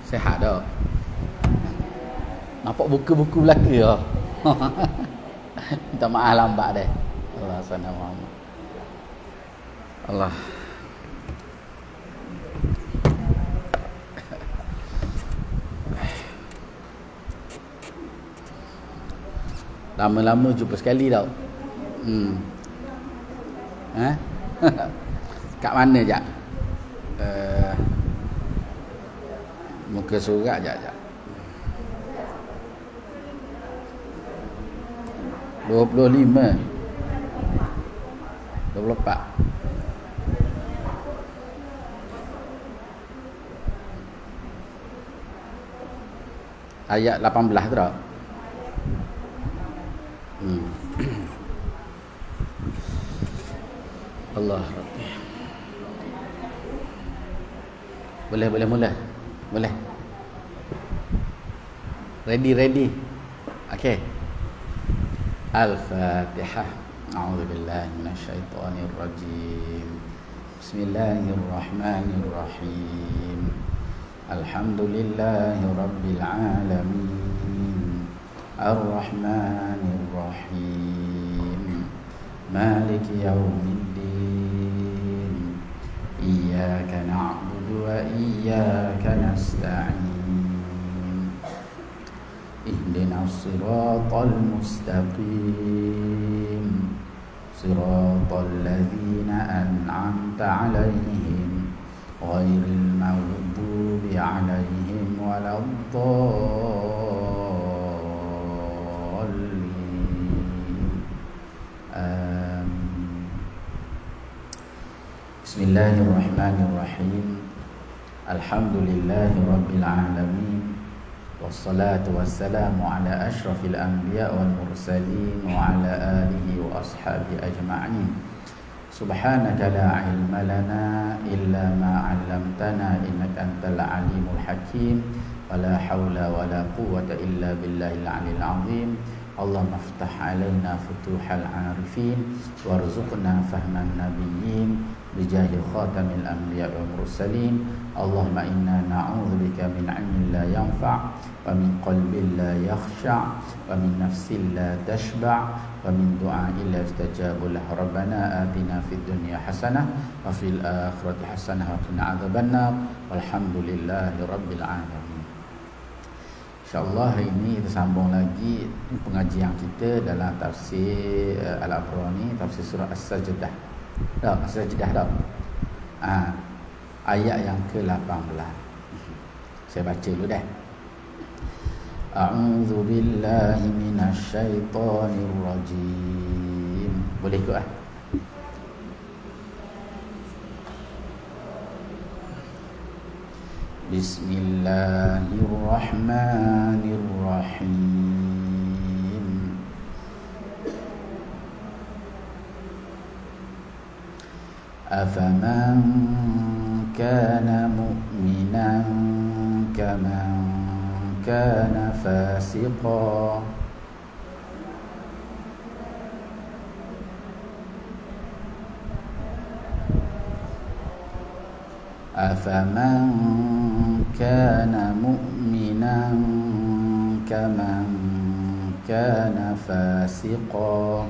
Sehat dah. Nampak buku-buku belaka dah. Minta maaf lambat dah. Allah sana Muhammad. Allah. Lama-lama jumpa sekali tau. Ha? Kat mana jap? Muka surat jap. 25 24 ayat 18 tu tak? Allah Rabbi. Boleh mula. Boleh. Ready. Okey. Al-Fatihah. A'udzu billahi minasyaitonir rajim. Bismillahirrahmanirrahim. Alhamdulillahi rabbil alamin. Ar-Rahmanir Rahim. Maliki yaumiddin. Iyyaka na'budu wa iyyaka nasta'in. Ihdinas siratal mustaqim. Siratal ladzina an'amta 'alaihim ghairil maghdubi 'alaihim waladdallin. Bismillahirrahmanirrahim. Alhamdulillahi rabbil alamin. Wassalatu wassalamu ala ashrafil anbiya wal mursalin wa ala alihi wa ashabi ajma'in. Subhanaka la ilma lana illa ma 'allamtana innaka antal alimul hakim. Wa la hawla wa la quwwata illa billahil 'aliyyil 'azim. Allahumma iftah 'alaina futuhal 'arifin warzuqna fahman nabiyyin bijahi khatamil anbiya wal mursalin. Allahumma inna na'udzubika min 'ilmin la yanfa' wa min qalbin la yakhsha' wa min nafsin la tashba' wa min du'a'in la yustajabu lahu. Rabbana atina fid dunya hasanah wa fil akhirati hasanah wa qina adzabannar. Walhamdulillahi rabbil alamin. InsyaAllah hari ini kita sambung lagi pengajian kita dalam tafsir Al-Abrani, tafsir surah As-Sajdah. As-Sajdah dah. Ayat yang ke-18. Saya baca dulu dah. A'udzu billahi minasyaitonir rajim. Boleh ikut ah. Bismillahirrahmanirrahim. Afaman kana mu'minan kaman kana fasiqan. Afaman kana mu'minan kaman kana fasiqan.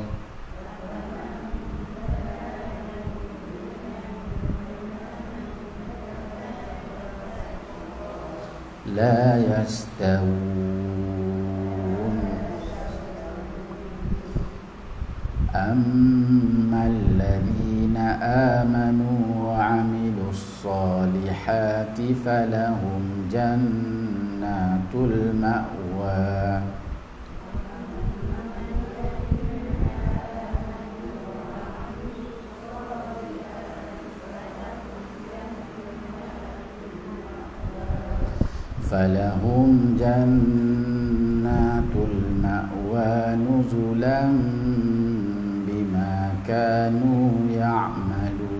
La yastawun. Ammal ladzina amanu wa 'amilus solihati falahum jannatul ma'wa. Falahum jannatul ma'wa nuzulan bima kanu ya'malun.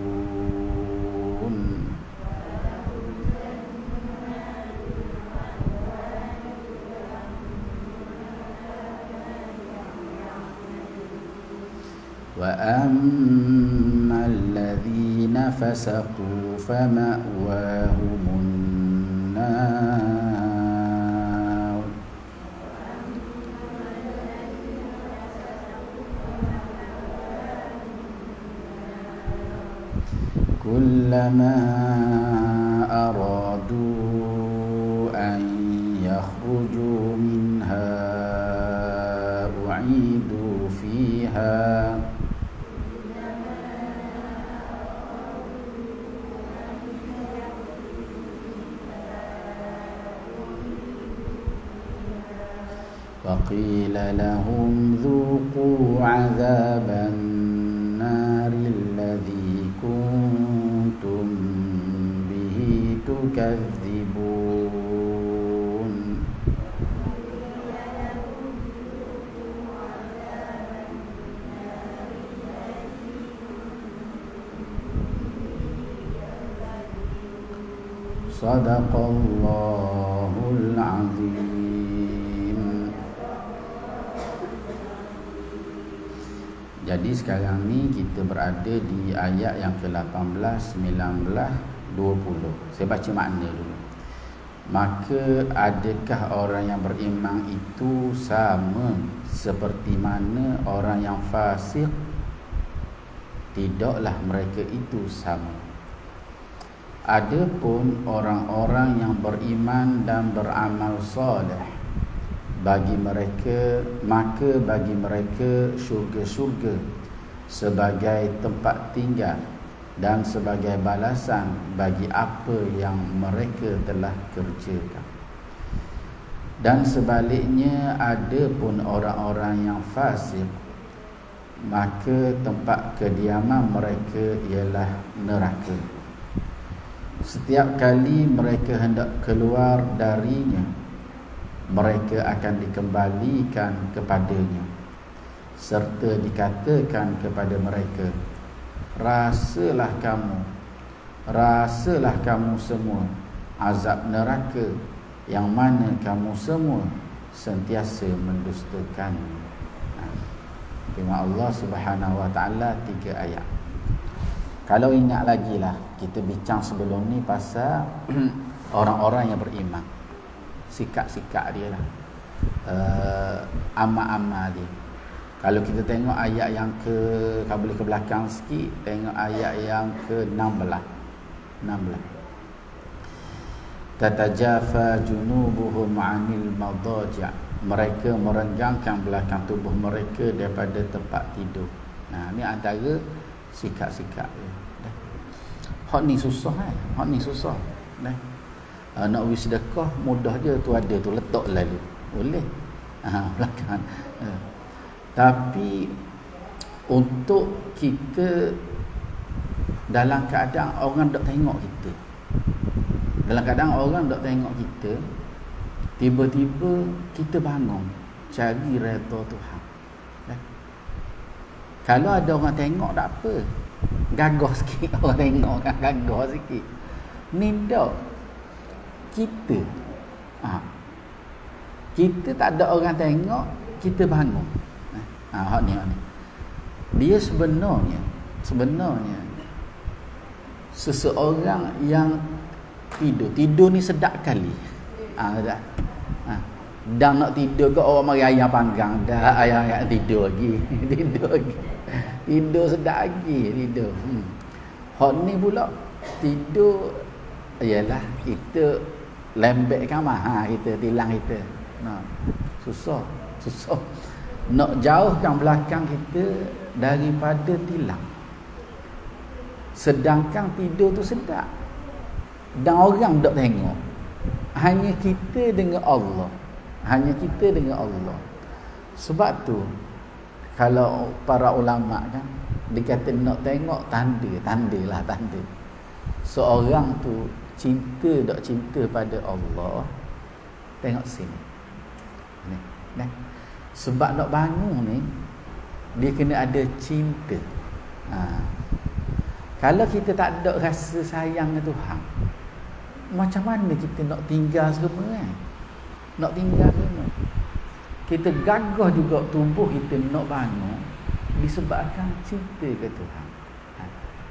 Wa ammal ladzina fasaqu fama'wahumun النار كلما أرادوا أن يخرجوا منها أعيدوا فيها وقيل لهم ذوقوا عذاب النار الذي كنتم به تكذبون صدق الله العظيم. Jadi sekarang ni kita berada di ayat yang ke-18, 19, 20. Saya baca makna dulu. Maka adakah orang yang beriman itu sama seperti mana orang yang fasik? Tidaklah mereka itu sama. Adapun orang-orang yang beriman dan beramal soleh, bagi mereka syurga-syurga sebagai tempat tinggal dan sebagai balasan bagi apa yang mereka telah kerjakan. Dan sebaliknya, adapun orang-orang yang fasik, maka tempat kediaman mereka ialah neraka. Setiap kali mereka hendak keluar darinya, mereka akan dikembalikan kepadanya, serta dikatakan kepada mereka, rasalah kamu semua azab neraka yang mana kamu semua sentiasa mendustakan. Firman Allah Subhanahu wa taala 3 ayat. Kalau ingat lagi lah, kita bincang sebelum ni pasal orang-orang yang beriman, sikap-sikap dia lah, amal-amal dia. Kalau kita tengok ayat yang kalau boleh ke belakang sikit, tengok ayat yang ke-16. Tatajafa junubuhum 'anil madaji', mereka merenggangkan belakang tubuh mereka daripada tempat tidur. Nah, ni antara sikap-sikap dia. Hak ni susah kan? Hak ni susah. Nak beri sedekah mudah je, tu ada tu, letak lalu boleh belakang. Tapi untuk kita dalam keadaan orang tak tengok kita, tiba-tiba kita bangun cari redha Tuhan. Kalau ada orang tengok tak apa, gagah sikit orang tengok kan, gagah sikit. Ni tak kita tak ada orang tengok, kita bangun. Hak ni dia sebenarnya seseorang yang tidur ni sedap kali. Dan nak tidur ke orang mari ayam panggang dah, ayam tidur lagi. Tidur sedap lagi tidur. Hak ni pula tidur ialah kita lembekkan mahal kita, tilang kita. Susah. Nak jauhkan belakang kita daripada tilang. Sedangkan tidur tu sedap. Dan orang tak tengok. Hanya kita dengan Allah. Sebab tu kalau para ulama kan, dia kata nak tengok tanda. Seorang tu cinta pada Allah, tengok sini. Ni. Sebab nak bangun ni, dia kena ada cinta. Kalau kita tak ada rasa sayang dengan Tuhan, macam mana kita nak tinggal semua kan? Kita gagah juga tubuh kita nak bangun disebabkan cinta ke Tuhan.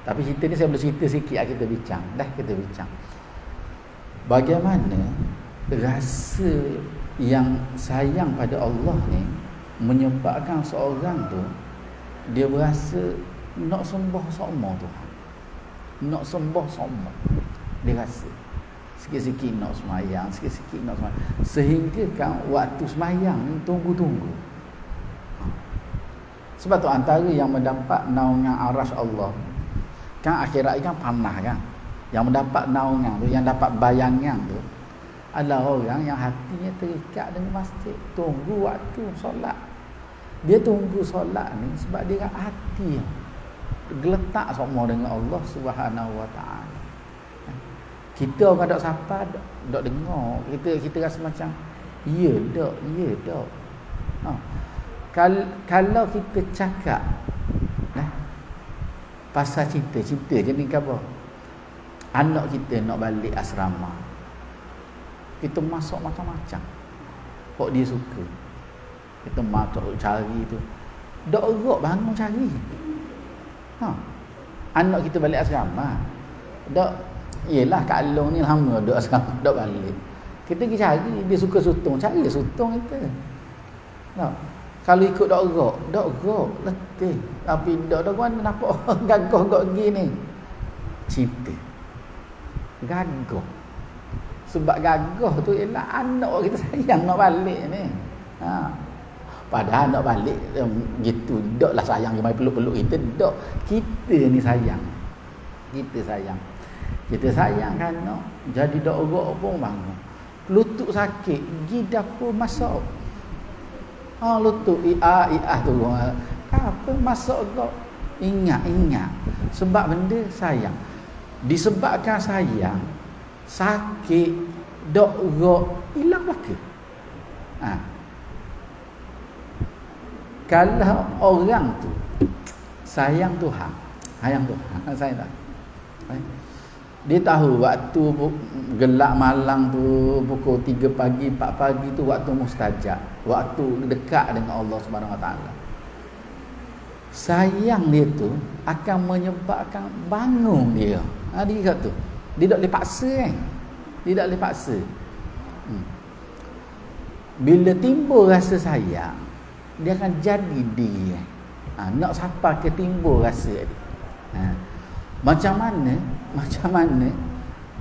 Tapi cerita ni saya boleh cerita sikit, kita bincang. bagaimana rasa yang sayang pada Allah ni menyebabkan seorang tu dia berasa nak sembah sama Tuhan, nak sembah sama. Dia rasa sikit-sikit nak semayang, sikit-sikit nak semayang, sehingga kan waktu semayang ni tunggu-tunggu. Sebab tu antara yang mendapat naungan arasy Allah kan, akhirat kan panas kan, yang mendapat naungan tu, yang dapat bayangan tu adalah orang yang hatinya terikat dengan masjid, tunggu waktu solat. Dia tunggu solat ni sebab dia hati geletak sama dengan Allah Subhanahu Wa Taala. Kita orang dok sapa, dok dengar, kita rasa macam ya dok. Ha. Kalau kita cakap pasal cerita je ni khabar. Anak kita nak balik asrama, kita masuk macam-macam kok dia suka. Kita masuk cari tu, dok erok bangun cari. Ha. Anak kita balik asrama, dok yelah Kak Long ni lama dok asrama, dok balik. Kita pergi cari, dia suka sutong, cari sutong kita. Ha. Kalau ikut dok erok letih. Tapi dok mana nampak gagah gak gini. Cinta. Gagah. Sebab gagah tu ialah anak kita sayang nak balik ni. Ha. Padahal nak balik gitu, doklah sayang dia mai peluk-peluk kita, dok. Kita ni sayang. Kita sayang kan nak. Jadi dok erok pun bangun. Lutut sakit, pergi dapur masak. Lutut ia tu apa masuk kau ingat sebab benda sayang. Disebabkan sayang, sakit, dok rok, hilang belaka. Kalau orang tu sayang Tuhan, sayang tak? Dia tahu waktu gelap malam tu pukul 3 pagi, 4 pagi tu waktu mustajab, waktu dekat dengan Allah Subhanahu Wa Taala. Sayang dia tu akan menyebabkan bangun dia. Dia kata tu. Dia tak boleh paksa kan? Dia tak boleh paksa. Bila timbul rasa sayang, dia akan jadi dia. Nak siapa ke timbul rasa dia. Macam mana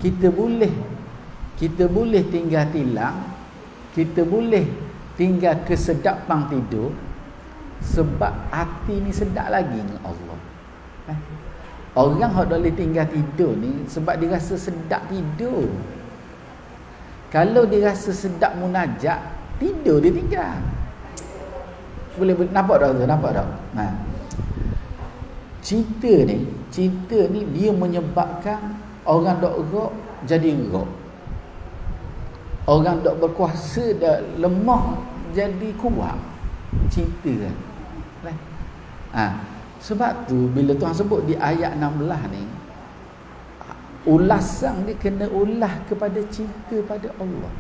kita boleh tinggal tilang, kita boleh tinggal kesedapan tidur sebab hati ni sedap lagi dengan Allah. Orang yang boleh tinggal tidur ni sebab dia rasa sedap tidur. Kalau dia rasa sedap munajat, tidur dia tinggal. Boleh nampak tak? Cinta ni dia menyebabkan orang dok erok jadi erok. Orang dok berkuasa dah lemah jadi kuat. Cinta kan. Sebab tu bila Tuhan sebut di ayat 16 ni, ulasan dia kena ulah kepada cinta pada Allah.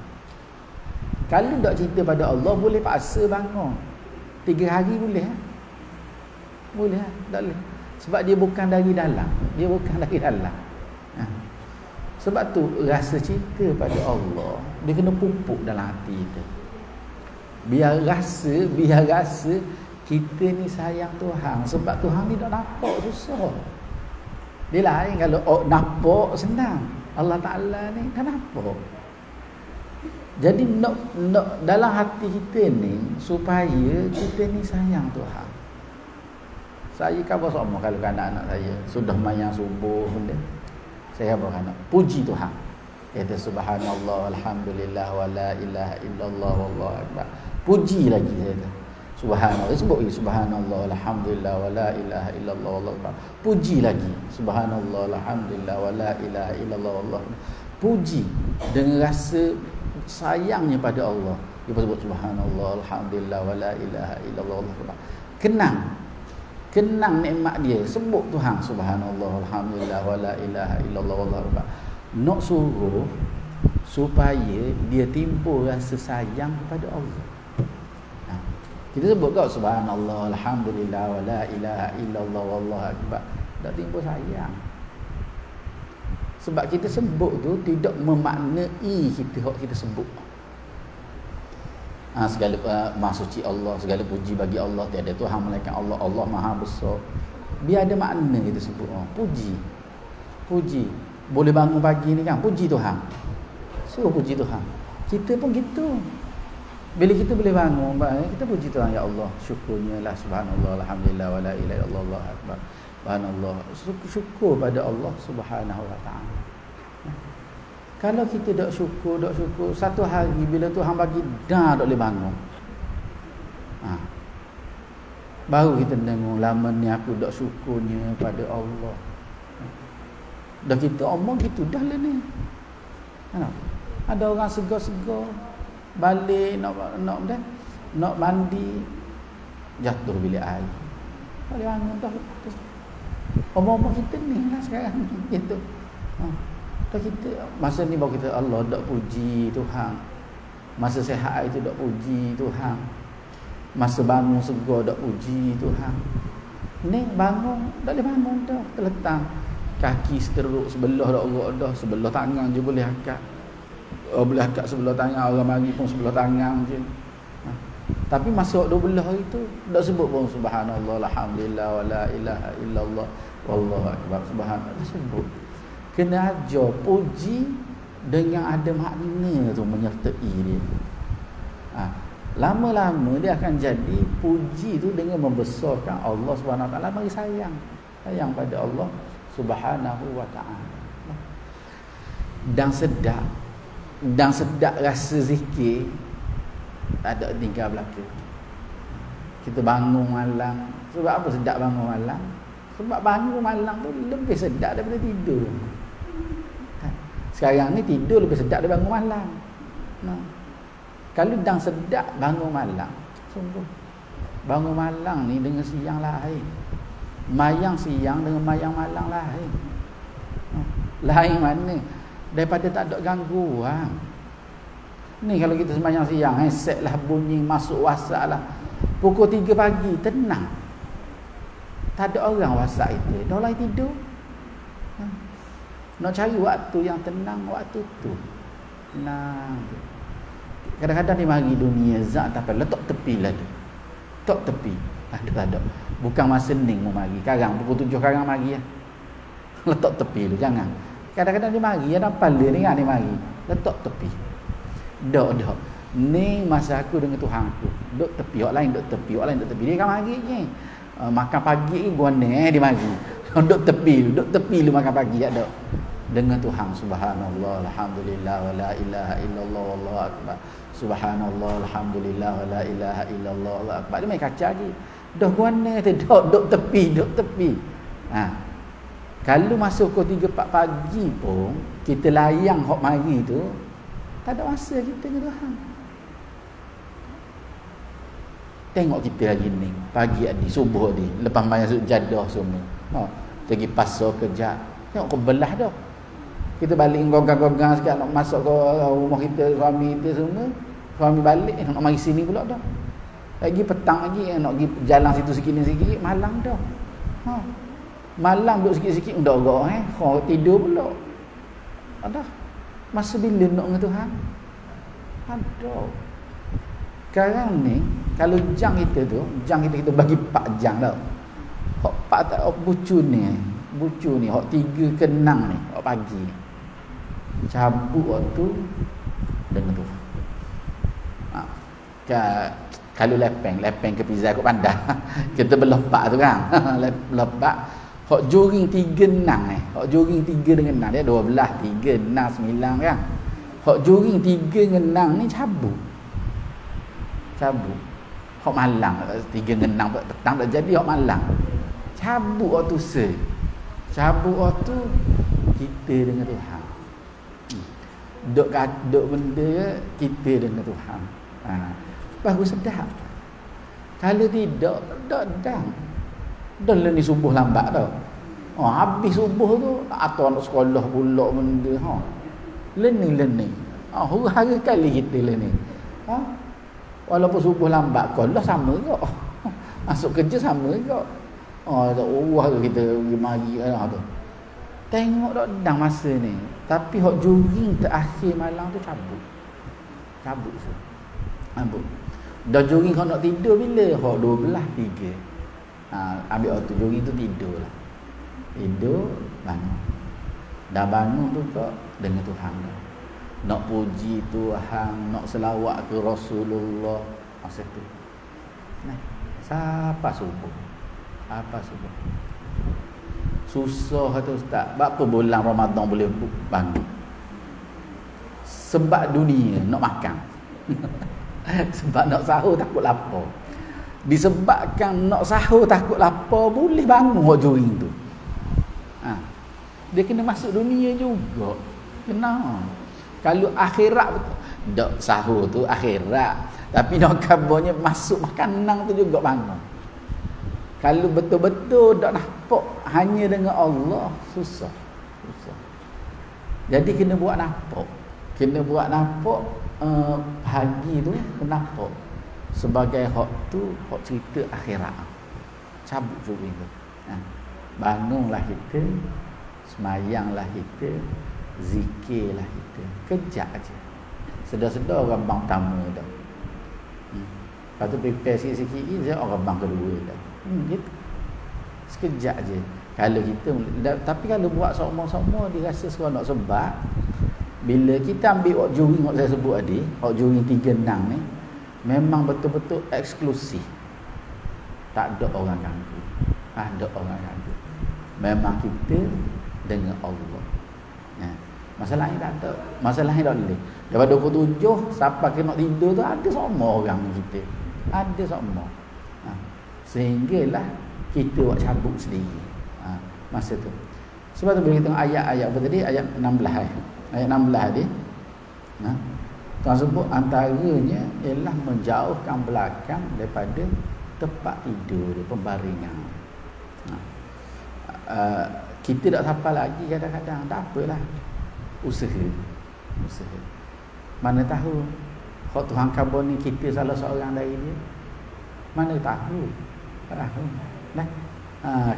Kalau tak cinta pada Allah, boleh paksa bangun 3 hari boleh. Boleh tak boleh. Sebab dia bukan dari dalam. Sebab tu rasa cinta pada Allah dia kena pupuk dalam hati kita. Biar rasa kita ni sayang Tuhan. Sebab Tuhan ni tak nampak susah. Dia lain kalau nampak senang. Allah Ta'ala ni tak nampak. Jadi nak dalam hati kita ni supaya kita ni sayang Tuhan. Saya khabar sama kalau anak-anak saya sudah mayang subuh benda, saya khabar anak puji Tuhan. Kata subhanallah alhamdulillah wa la ilaha illallah wallahu akbar. Puji lagi saya kata. Subhanallah, sebut lagi subhanallah alhamdulillah wa la ilaha illallah wallahu akbar. Puji lagi subhanallah alhamdulillah wa la ilaha illallah wallahu akbar. Puji dengan rasa sayangnya pada Allah. Dia sebut subhanallah alhamdulillah wa la ilaha illallah wallahu akbar. Kenang nikmat dia, sebut Tuhan subhanallah alhamdulillah wa la ilaha illallah wallahu akbar. Nak suruh supaya dia timbul rasa sayang kepada Allah. Kita sebut kau subhanallah alhamdulillah wa la ilaha illallah wallahu akbar, tak timbul sayang. Sebab kita sebut tu tidak memaknai kita sebut. Segala maha suci Allah, segala puji bagi Allah, tiada Tuhan melainkan Allah, Allah Maha Besar. Biar ada makna kita sebut. Puji. Boleh bangun pagi ni kan, puji Tuhan. Suruh puji Tuhan. Kita pun gitu. Bila kita boleh bangun, kita puji Tuhan, ya Allah, syukurnya lah, subhanallah, alhamdulillah, wala ilaha illallah, Allahu akbar. Subhanallah. Syukur pada Allah Subhanahu wa taala. Kalau kita tak syukur, satu hari bila Tuhan bagi dah tak boleh bangun. Baru kita dengar lama ni aku tak syukurnya pada Allah. Dah kita omong gitu dah lah ni. Ada orang segar-segar balik nak mandi, jatuh bilik air. Boleh bangun dah betul. Omong-omong kita ni lah sekarang gitu. Kita masa ni baru kita Allah dak puji Tuhan. Masa sihat itu dak puji Tuhan. Masa bangun segar dak puji Tuhan. Ni bangun dak boleh bangun dah, terletang. Kaki seteruk sebelah dak urut dah, sebelah tangan je boleh akak. Boleh akak sebelah tangan, orang mari pun sebelah tangan je. Tapi masa 12 hari tu dak sebut pun subhanallah, alhamdulillah, wala ilaha illallah, wallahu akbar, subhanallah sebut. Kena ajar puji dengan ada makna tu menyertai dia. Lama-lama dia akan jadi puji tu dengan membesarkan Allah Subhanahu Wa Taala, mari sayang pada Allah Subhanahu Wa Taala. Dan sedap rasa zikir tak ada tinggal belaka. Kita bangun malam. Sebab apa sedap bangun malam? Sebab bangun malam tu lebih sedap daripada tidur. Sekarang ni tidur lebih sedap daripada bangun malam. Kalau dah sedap bangun malam, sungguh bangun malam ni dengan siang lain. Mayang siang dengan mayang malam lain. Lain mana? Daripada tak ada gangguan. Ni kalau kita sembahyang siang, set lah bunyi masuk WhatsApp lah. Pukul 3 pagi tenang. Tak ada orang WhatsApp itu. Dah lain tidur. Nak cari waktu yang tenang, waktu tu tenang. Kadang-kadang ni mari dunia zat tapi letak tepi lah tu. Tok tepi. Tak ada. Bukan masa ning mau mari. Sekarang pukul 7 sekarang mari ya. Letak tepi tu jangan. Kadang-kadang dia mari ada pala ni kan dia mari. Letak tepi. Dok. Ni masa aku dengan Tuhan aku. Dok tepi, orang lain dok tepi, orang lain dok tepi. Dia kan mari je. Makan pagi guna dia mari. Dok tepi lu makan pagi ya dok. Dengan Tuhan subhanallah alhamdulillah wala ilaha illallah wallahu akbar. Subhanallah alhamdulillah wala ilaha illallah wallahu akbar. Dia main kaca lagi. Dah guna tu dok tepi. Kalau masuk pukul 3-4 pagi pun kita layang hok mari tu, tak ada masa kita dengan Tuhan. Tengok kita lagi ni pagi tadi, subuh tadi, lepas masuk jadah semua. Pergi pasar kerja. Tengok kau belah dah. Kita balik gogang-gogang sikit nak masuk ke rumah kita, suami kita semua. Suami balik nak mari sini pula dah. Lagi petang lagi nak pergi jalan situ sikit malam dah. Malam duduk sikit-sikit dah agak kau tidur pula. Ada. Masa bila nak dengan Tuhan? Ada. Sekarang ni kalau jam kita bagi 4 jam dah. Hok 4 tak bucu ni hok 3 ke 6 ni hok pagi. Cabut waktu dengan Tuhan. Kalau lepeng ke pizza aku pandai. Kita berlepak tu kan. Lepak hok juring 3 6 ni. Hok juring 3 dengan 6 dia 12 3 6 9 kan. Hok juring 3 dengan 6 ni cabut. Hok malang 3 dengan 6 petang tak jadi hok malang. Cabut waktu cabut waktu kita dengan Tuhan. Duk benda kita dengan Tuhan. Bagus sedap. Kalau tidak dah lah ni subuh lambat dah. Habis subuh tu atau anak sekolah pula benda learning. Hari kali kita learning. Walaupun subuh lambat kalau sama juga. Masuk kerja sama juga. Tak urah kita pergi mari tu. tengok dak dang masa ni. Tapi hok juring terakhir malam tu cabut. Cabut tu. Cabut. Dah juring kau nak tidur bila? Hok 12.3. Ambil waktu juring tu tidur lah. Tidur, bangun. Dah bangun tu kau dengan Tuhan dah. Nak puji Tuhan, nak selawat ke Rasulullah. Masa tu. Nah, siapa subuh? Apa subuh? Susah kata ustaz. Berapa bulan Ramadan boleh bangun? Sebab dunia nak makan. Sebab nak sahur takut lapar. Disebabkan nak sahur takut lapar, boleh bangun hok juring tu. Dia kena masuk dunia juga. Kena. Kalau akhirat betul, dak sahur tu akhirat. Tapi nak kabarnya masuk makanan tu juga bangun. Kalau betul-betul dak nampak hanya dengan Allah, susah. Jadi kena buat nampak. Kena buat nampak pagi tu kena nampak. Sebagai hak tu hak cerita akhirat. Cabut juring tu. Bangunlah kita, semayanglah kita, zikirlah kita. Kejap aja. Sedar-sedar orang bang pertama dah. Lepas tu prepare sikit-sikit je orang bang kedua dah. Gitu. Sekejap je. Kalau kita, tapi kalau buat sama-sama dia rasa seronok sebab bila kita ambil wak juring yang saya sebut tadi, wak juring 36 ni memang betul-betul eksklusif. Tak ada orang ganggu. Ada orang ganggu. Memang kita dengan Allah. Masalahnya tak ada. Masalahnya tak boleh. Daripada 27 sampai ke nak tidur tu ada semua orang kita. Ada semua. Sehinggalah kita buat cabut sendiri. Masa tu. Sebab tu bila kita tengok ayat-ayat apa tadi? Ayat 16. Ayat 16 tadi. Tuhan sebut antaranya ialah menjauhkan belakang daripada tempat tidur, pembaringan. Kita tak sampai lagi kadang-kadang. Tak apalah. Usaha. Mana tahu kalau Tuhan kabur ni kita salah seorang dari dia. Mana tahu. Tak tahu. Nah.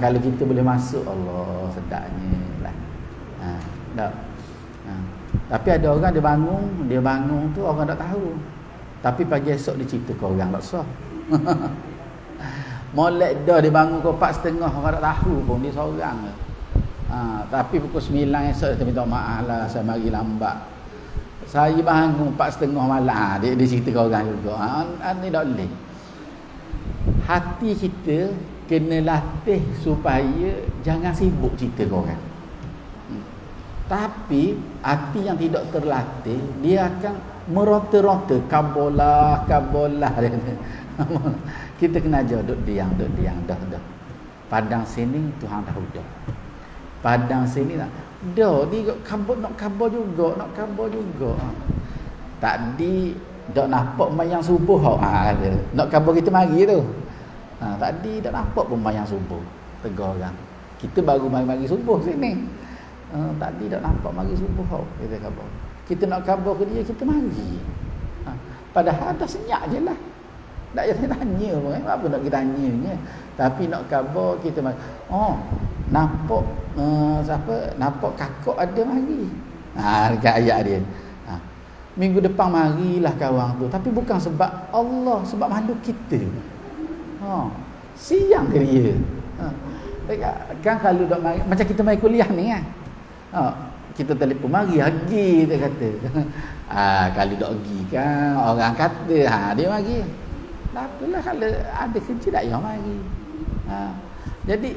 Kalau kita boleh masuk, Allah sedaknya lah. Tak. Tapi ada orang dia bangun tu orang tak tahu. Tapi pagi esok dia cerita ke orang tak sah. Molek dah dia bangun ke 4.30 orang tak tahu pun dia seorang. Tapi pukul 9 esok dia minta maaf lah saya mari lambat. Saya bangun 4.30 malam. Dia cerita ke orang juga. Ni tak boleh. Hati kita kena latih supaya jangan sibuk cerita ke orang. Tapi hati yang tidak terlatih dia akan merota-rota kabolah. Kita kena aja duduk diam dah. Padang sini Tuhan tahu dah. Padang sini dah dia nak kabur juga. Tadi dak nampak mayang subuh nak kabur kita mari tu. Tadi dak nampak pun mayang subuh. Tegur orang. Kita baru mari subuh sini. Tadi dak nampak mari subuh kita kabur. Kita nak kabur ke dia kita mari. Padahal dah senyap je lah. Tak payah tanya pun apa nak kita tanyanya. Tapi nak kabur kita mari. Nampak nampak kakak ada mari. Dekat ayat dia. Minggu depan marilah kawan tu. Tapi bukan sebab Allah, sebab malu kita. Siang ke dia. Kan kalau dak mari macam kita mari kuliah ni kan. Kita telefon mari lagi dia kata. Kalau dak pergi kan orang kata dia mari. Tak apalah kalau ada kerja tak payah mari. Jadi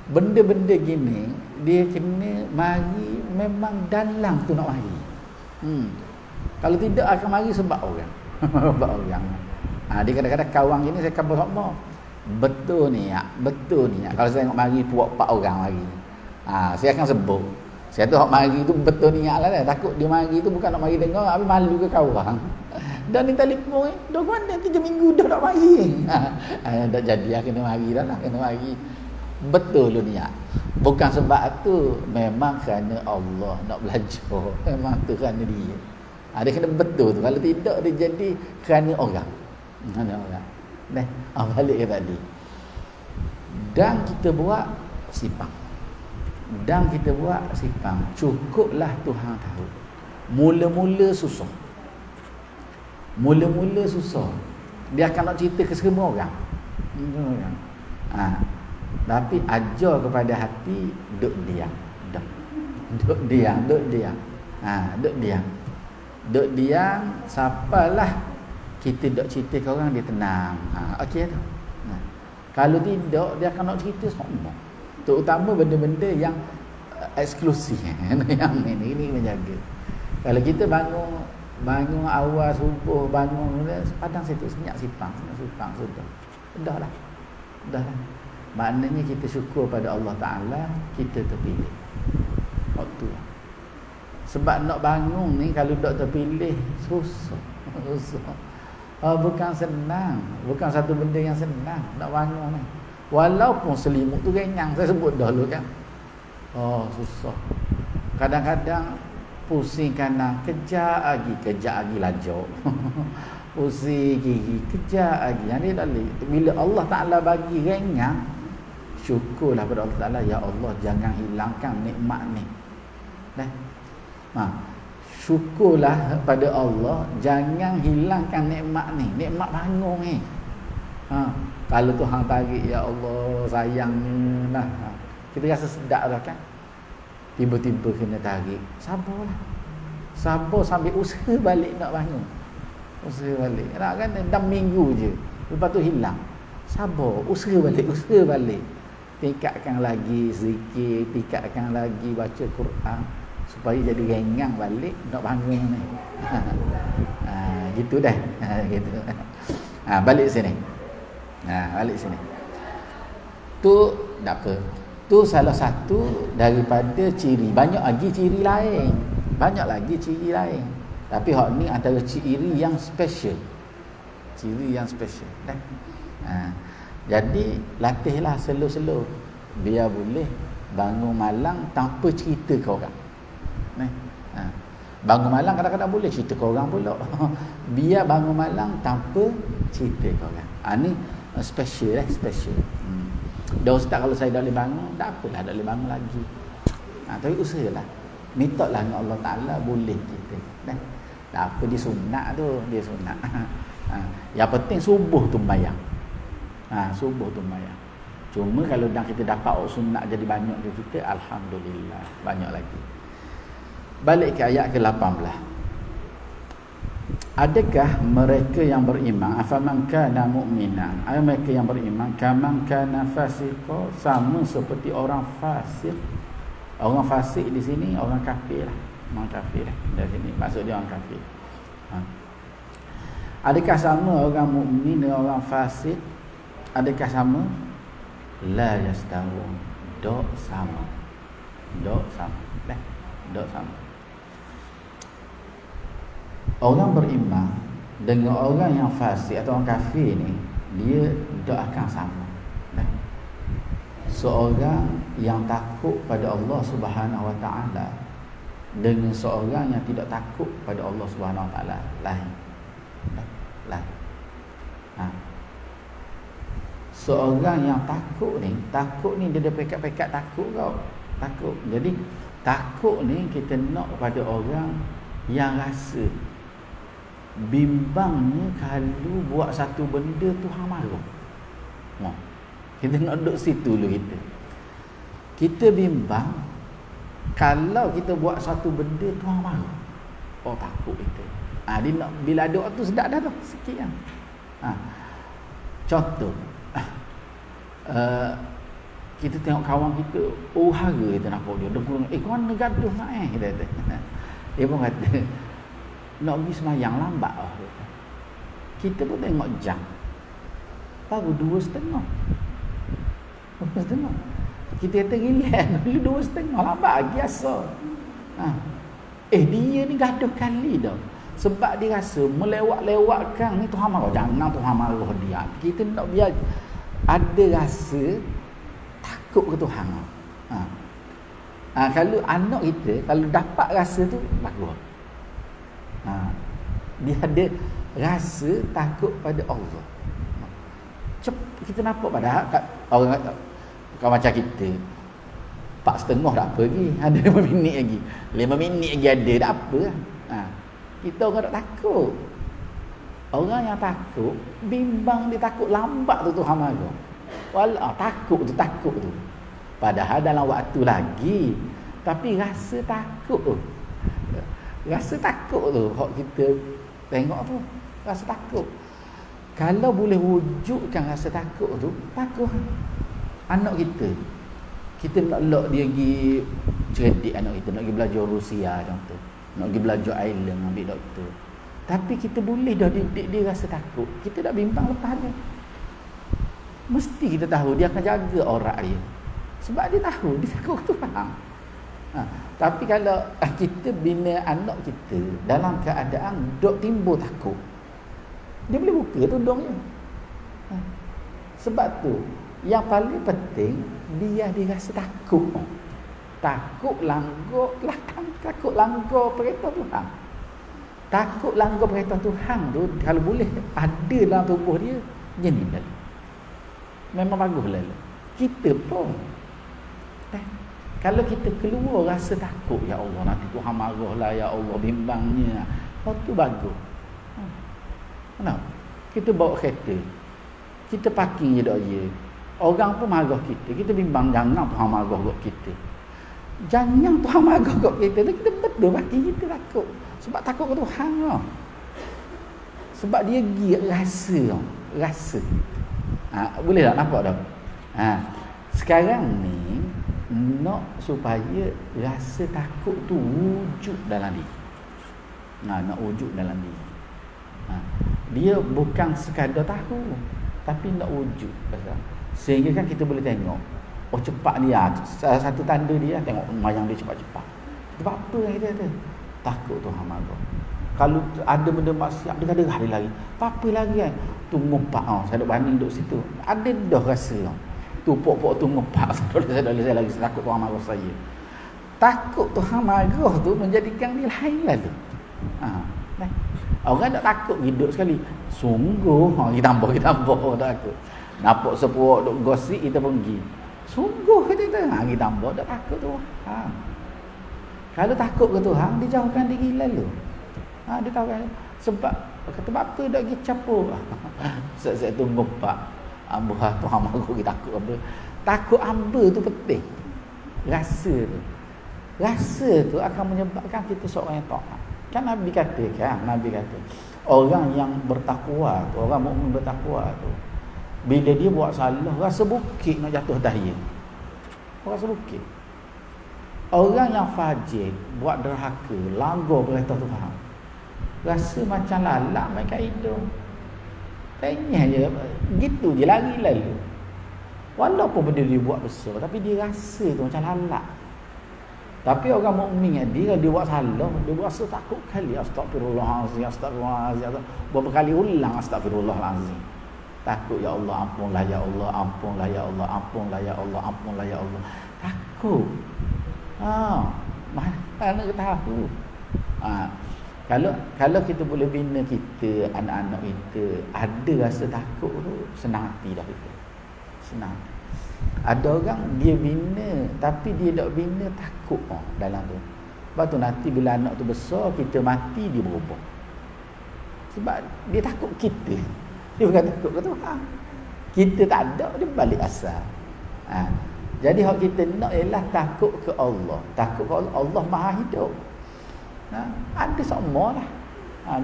benda-benda gini dia kena mari memang dalam tu nak mari. Kalau tidak akan mari sebab orang. Sebab orang. Dia kadang-kadang kawan gini saya kabur sama. Betul ni. Kalau saya tengok mari puak 4 orang mari. Saya akan sebut. Saya tu hak mari tu betul niat lah. Takut dia mari tu bukan nak mari dengar, habis malu ke kawan. Dan ni telefon dah mana 3 minggu dah tak mari. Tak jadi kena mari dah lah, kena mari. Betul lu niat. Bukan sebab tu, memang kerana Allah nak belajar. Memang tu kerana dia. Dia kena betul tu. Kalau tidak dia jadi kerana orang. Balik ke tadi. Dan kita buat simpang. Dan kita buat simpang, cukuplah Tuhan tahu. Mula-mula susah. Mula-mula susah. Dia akan nak cerita ke semua orang. Tapi ajar kepada hati, duk diam. Duk diam. Duk diam, sapalah kita duk cerita ke orang, dia tenang. Okey tu. Kalau tidak, dia akan nak cerita semua. Terutama benda-benda yang eksklusif. Yang ini menjaga. Kalau kita bangun awal subuh, bangun padang situ senyap simpang sudah. Maknanya kita syukur pada Allah Ta'ala, kita terpilih waktu. Sebab nak bangun ni kalau tak terpilih susah. Bukan senang, bukan satu benda yang senang nak bangun ni. Walaupun selimut tu renyang, saya sebut dahulu kan. Susah. Kadang-kadang pusing kanan, kejap lagi lajak. Pusing kiri, kejap lagi. Yang ni dalih. Bila Allah Ta'ala bagi renyang, syukurlah pada Allah Ta'ala, ya Allah jangan hilangkan nikmat ni. Syukurlah pada Allah, jangan hilangkan nikmat ni. Nikmat bangun ni. Kalau Tuhan tarik, ya Allah sayangnya lah. Kita rasa sedap lah kan. Tiba-tiba kena tarik, sabarlah. Sabar sambil usaha balik nak bangun. Usaha balik. Nak kan 6 minggu je, lepas tu hilang. Sabar, usaha balik. Tingkatkan lagi zikir, tingkatkan lagi baca Quran supaya jadi renyang balik nak bangun ni. Gitu dah. Gitu. Balik sini. Balik sini. Tu tak apa. Tu salah satu daripada ciri. Banyak lagi ciri lain. Tapi hak ni antara ciri yang special. Jadi latihlah slow-slow biar boleh bangun malam tanpa cerita ke orang. Bangun malam kadang-kadang boleh cerita ke orang pula. Biar bangun malam tanpa cerita ke orang. Ni special. Dah ustaz, kalau saya dah boleh bangun, tak apalah, dah boleh bangun lagi. Tapi usahalah. Mintalah dengan Allah Ta'ala boleh kita. Tak apa, dia sunat tu. Yang penting subuh tu bayang. Subuh tu bayang. Cuma kalau dah kita dapat sunat jadi banyak ke kita, alhamdulillah, banyak lagi. Balik ke ayat ke-18. Adakah mereka yang beriman, afaman kana mu'minan, mereka yang beriman, kaman kana fasiqa, sama seperti orang fasik. Orang fasik di sini orang kafir lah. Orang kafir lah. Dari sini maksud dia orang kafir. Adakah sama orang mukmin dengan orang fasik? Adakah sama? La yastawun. Dok sama. Orang beriman dengan orang yang fasik atau orang kafir ni, dia tak akan sama. Seorang yang takut pada Allah Subhanahu Wa Taala dengan seorang yang tidak takut pada Allah Subhanahu Wa Taala lain. Seorang yang takut ni dia ada pekat-pekat takut kau. Takut. Jadi takut ni kita nak pada orang yang rasa bimbangnya kalau buat satu benda Tuhan marah. Kita nak duduk situ dulu kita bimbang kalau kita buat satu benda Tuhan marah. Takut kita. Dia nak, bila ada waktu sedap dah tu sikit kan. Contoh, kita tengok kawan kita, hara kita nampak dia kurang, kau mana gaduh nak kita kata. Dia pun kata nak pergi semayang lambat lah. Kita pun tengok jam, baru 2:30. Kita kata relax, dulu 2:30 lambat biasa. Dia ni gaduh kali dah. Sebab dia rasa melewat-lewatkan ni Tuhan marah. Jangan Tuhan marah dia. Kita nak biar ada rasa takut ke Tuhan. Kalau anak kita, kalau dapat rasa tu bagus. Dia ada rasa takut pada Allah. Kita nampak pada orang macam kita. 4.5 tak apa lagi. Ada 5 minit lagi. 5 minit lagi ada, tak apa lah. Kita orang tak takut. Orang yang takut, bimbang dia takut lambat tu Tuhan marah. Takut tu. Padahal dalam waktu lagi. Tapi rasa takut tu. Rasa takut tu. Hak kita tengok tu. Rasa takut. Kalau boleh wujudkan rasa takut tu, takut anak kita. Kita nak lock dia pergi cerdik anak kita. Nak pergi belajar Rusia contoh. Nak pergi belajar Ireland ambil doktor. Tapi kita boleh dah didik dia rasa takut. Kita dah bimbang lepas dia. Mesti kita tahu dia akan jaga orang dia. Sebab dia tahu dia takut Tuhan. Tapi kalau kita bina anak kita dalam keadaan dok timbul takut, dia boleh buka tudungnya. Sebab tu yang paling penting biar dia rasa takut. Takut langgar perintah Tuhan. Takut langgar perintah Tuhan tu kalau boleh ada dalam tubuh dia, jenis lalu. Memang bagus lalu. Kita pun kalau kita keluar rasa takut, ya Allah nanti Tuhan marahlah, ya Allah bimbangnya. Tu bagus. Kenapa? Kita bawa kereta. Kita parking je dak je. Orang pun marah kita. Kita bimbang jangan Tuhan marah kat kita. Jangan Tuhan marah kat kita. Kita betul parking kita takut. Sebab takut ke Tuhan lah. Sebab dia rasa. Rasa. Boleh tak nampak tak? Sekarang ni nak supaya rasa takut tu wujud dalam diri. Nak wujud dalam diri. Dia bukan sekadar tahu, tapi nak wujud. Sehingga kan kita boleh tengok, cepat dia. Salah satu tanda dia tengok mayang dia cepat-cepat. Sebab apa yang kita kata? Takut Tuhan marah. Kalau ada benda maksiat, dia derah dia lari. Apa lagi kan? Tu ngumpak. Saya duk banding duduk situ. Ada dah rasa. Tu pok-pok tu ngumpak. Saya lagi takut Tuhan marah saya. Takut Tuhan marah tu menjadikan dia lain lalu. Orang tak takut hidup sekali. Sungguh kita tambah takut. Nampak sepuak duk gosip kita pergi. Sungguh kita kita tambah tak takut tu. Kalau takut ke Tuhan, dia jauhkan diri lalu. Dia tahu kan. Sebab kata apa dak pergi capur. Saya tunggu pak. Ambuh Tuhan mahu kita takut apa. Takut hamba tu penting. Rasa tu akan menyebabkan kita seorang yang taat. Kan Nabi kata orang yang bertakwa tu, orang mukmin bertakwa tu, bila dia buat salah rasa bukit nak jatuh tahiyat. Rasa bukit. Orang yang fajir buat derhaka, langgar perintah Tuhan, rasa macam lalak main kat hidung. Tanya je gitu je lari lalu. Walaupun benda dia buat besar, tapi dia rasa tu macam lalak. Tapi orang mukmin dia buat salah, dia rasa takut kali. Astagfirullahalazim. Berapa kali ulang astagfirullahalazim. Takut, ya Allah ampunlah, ya Allah ampunlah, ya Allah ampunlah, ya Allah ampunlah, ya Allah. Takut. Mana kita tahu. Kalau kita boleh bina kita, anak-anak kita ada rasa takut tu, senang hati dah kita. Senang. Ada orang dia bina tapi dia tak bina takut dalam tu. Sebab tu nanti bila anak tu besar, kita mati dia berubah. Sebab dia takut kita. Dia bukan takut ke Tuhan. Kita tak ada, dia balik asal. Jadi hak kita nak ialah takut ke Allah. Takut ke Allah, Allah Maha Hidup. Ada semua lah.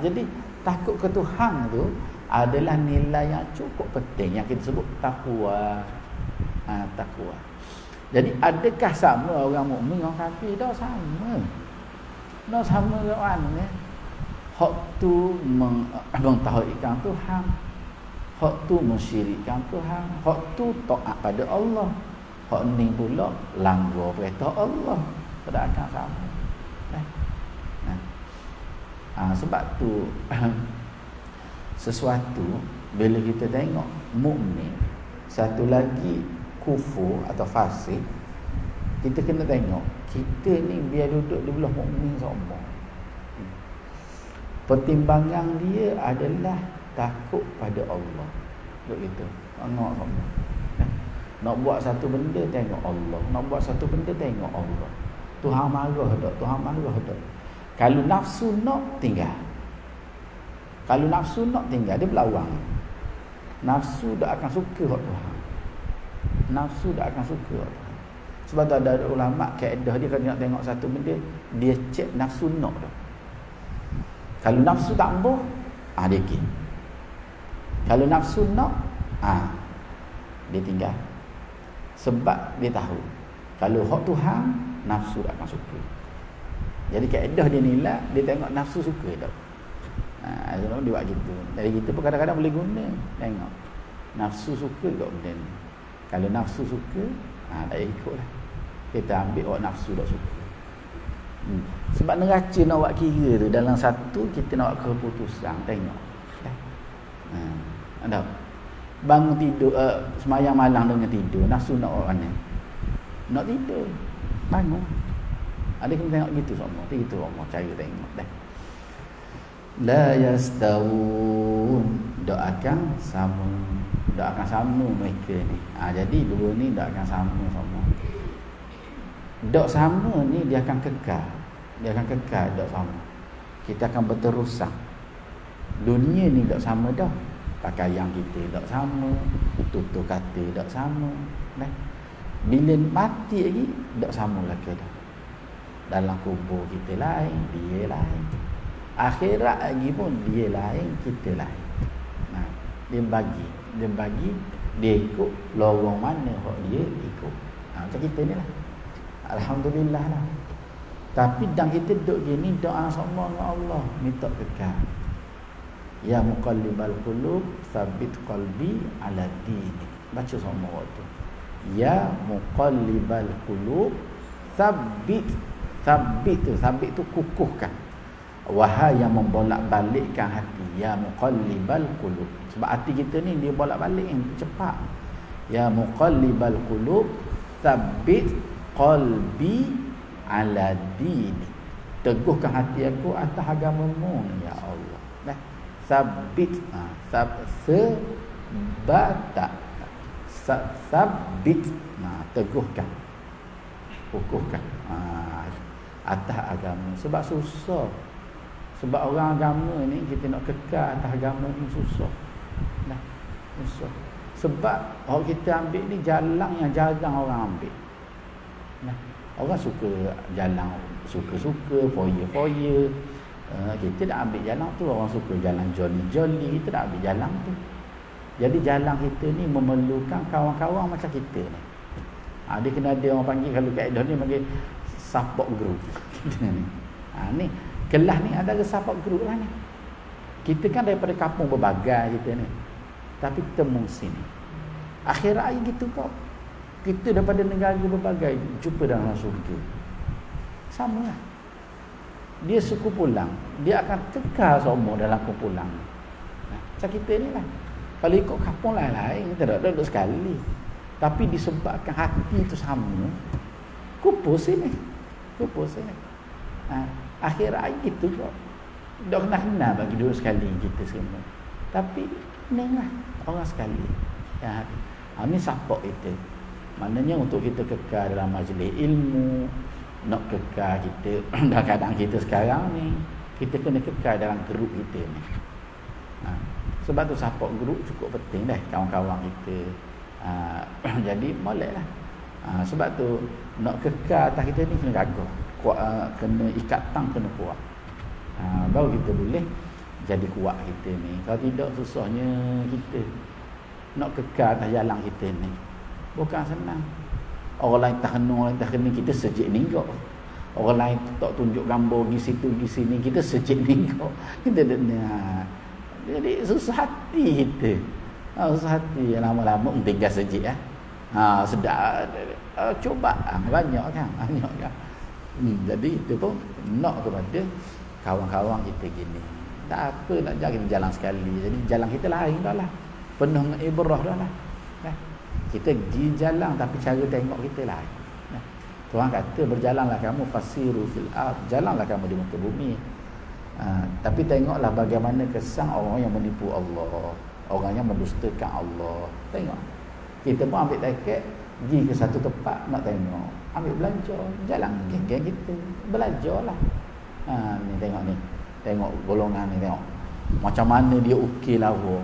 Jadi takut ke Tuhan tu adalah nilai yang cukup penting yang kita sebut takwa. Takwa. Jadi adakah sama orang mukmin dengan kafir? Dah sama. Dah sama orang ni. Hak tu mentauhidkan Tuhan. Hak tu mensyirikkan Tuhan. Hak tu taat pada Allah. Hak ni pula langgar perintah Allah. Tak akan sama. Sebab tu sesuatu bila kita tengok mukmin, satu lagi kufur atau fasik, kita kena tengok kita ni biar duduk di belah mukmin semua. Pertimbangan dia adalah takut pada Allah. Duk gitu. Tengok semua. Nak buat satu benda tengok Allah. Nak buat satu benda tengok Allah. Tuhan marah dak, Tuhan marah dak. Kalau nafsu nak tinggal. Kalau nafsu nak tinggal dia berlawan. Nafsu tak akan suka hak Tuhan. Nafsu tak akan suka hak Tuhan. Sebab tu ada ulama kaedah dia kalau nak tengok satu benda dia cek nafsu nak dah. Kalau nafsu tak ampuh, dia kira. Kalau nafsu nak, dia tinggal. Sebab dia tahu kalau hak Tuhan, nafsu tak akan suka. Jadi kaedah dia nilai, dia tengok nafsu suka tak. Dia buat gitu. Dari kita pun kadang-kadang boleh guna. Tengok nafsu suka tak benda ni. Kalau nafsu suka, tak payah ikut lah. Kita ambil awak nafsu tak suka. Sebab neraca nak buat kira tu dalam satu kita nak buat keputusan. Tengok ada bangun tidur, semayang malam dengan tidur, nafsu nak buat mana? Nak tidur, bangun. Ada kena tengok gitu semua. Gitu semua cara tengok dah. La yastawun, doakan sama. Doakan sama mereka ni. Jadi dua ni doakan sama semua. Dok sama ni dia akan kekal. Dia akan kekal dok sama. Kita akan berterusan. Dunia ni dok sama dah. Pakaian kita dok sama, tutur kata dok sama, dah. Bila mati lagi dok sama lagi dah. Dalam kubur kita lain, dia lain. Akhirat lagi pun dia lain, kita lain. Dia bagi, dia ikut lorong mana hak dia ikut. Macam kita ni lah. Alhamdulillah lah. Tapi dan kita duduk gini doa sama dengan Allah, minta kekal. Ya muqallibal qulub, tsabbit qalbi ala dinik. Baca sama waktu. Ya muqallibal qulub, tsabbit tu kukuhkan. Wahai yang membolak-balikkan hati, ya muqallibal qulub. Sebab hati kita ni dia bolak-balik cepat. Ya muqallibal qulub, tsabbit qalbi ala dini. Teguhkan hati aku atas agamamu ya Allah. Dah. Sabit. Sabit. Teguhkan. Kukuhkan. Atas agama. Sebab susah. Sebab orang agama ni kita nak kekal atas agama ni susah. Dah. Susah. Sebab orang kita ambil ni jalan yang jarang orang ambil. Nah, orang suka jalan suka-suka, foya-foya. Kita dah ambil jalan tu. Orang suka jalan jolly-jolly, kita dah ambil jalan tu. Jadi jalan kita ni memerlukan kawan-kawan macam kita ni. Dia kena ada orang panggil, kalau kaedah ni panggil support group. Ni kelas ni ada support group lah ni. Kita kan daripada kampung berbagai kita ni, tapi temu sini. Akhirat air gitu kau. Kita daripada negara berbagai jumpa dalam surga. Sama lah. Dia suku pulang, dia akan kekal semua dalam kumpulan. Macam kita ni lah. Kalau ikut kampung lain-lain, kita tak duduk sekali. Tapi disebabkan hati itu sama, kupus ini. Akhirat air gitu kok. Tak kenal bagi dua sekali kita semua. Tapi ni lah orang sekali. Ini support kita. Maknanya untuk kita kekal dalam majlis ilmu, nak kekal kita dalam keadaan kita sekarang ni, kita kena kekal dalam grup kita ni. Sebab tu support grup cukup penting dah, kawan-kawan kita. Jadi molek lah. Sebab tu nak kekal atas kita ni kena gagah, kuat, kena ikatan kena kuat. Baru kita boleh jadi kuat kita ni. Kalau tidak susahnya kita nak kekal atas jalan kita ni. Bukan senang. Orang lain tak kena, kita sejik ninggok. Orang lain tak tunjuk gambar di situ di sini, kita sejik ninggok. Kita jadi susah hati kita. Susah hati lama-lama tinggal sejik sedap. Cuba banyak kan. Jadi itu pun nak kepada kawan-kawan kita gini. Tak apa nak jalan sekali. Jadi jalan kita lain dah lah. Penuh dengan ibrah dah lah. Kita pergi jalan tapi cara tengok kita lain. Tuhan kata berjalanlah kamu fasiru fil ard, jalanlah kamu di muka bumi. Tapi tengoklah bagaimana kesan orang yang menipu Allah, orang yang mendustakan Allah. Tengok. Kita pun ambil tiket, pergi ke satu tempat nak tengok, ambil belanja, jalan geng-geng kita, belajarlah. Ni tengok ni. Tengok golongan ni, tengok macam mana dia ukir lawa.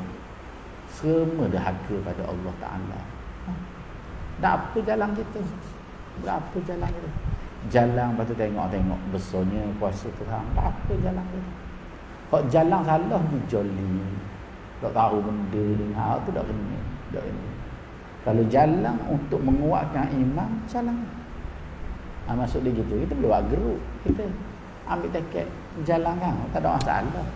Semua dah haka pada Allah Ta'ala. Dah apa jalan kita? Berapa jalan kita? Jalan lepas tu tengok besarnya kuasa Tuhan. Dah apa jalan kita? Kalau jalan salah ni joli. Tak tahu benda ni. Tu tak kena. Kalau jalan untuk menguatkan iman, jalan. Maksud dia gitu. Kita boleh buat geruk. Kita ambil tiket, jalan kan. Tak ada masalah.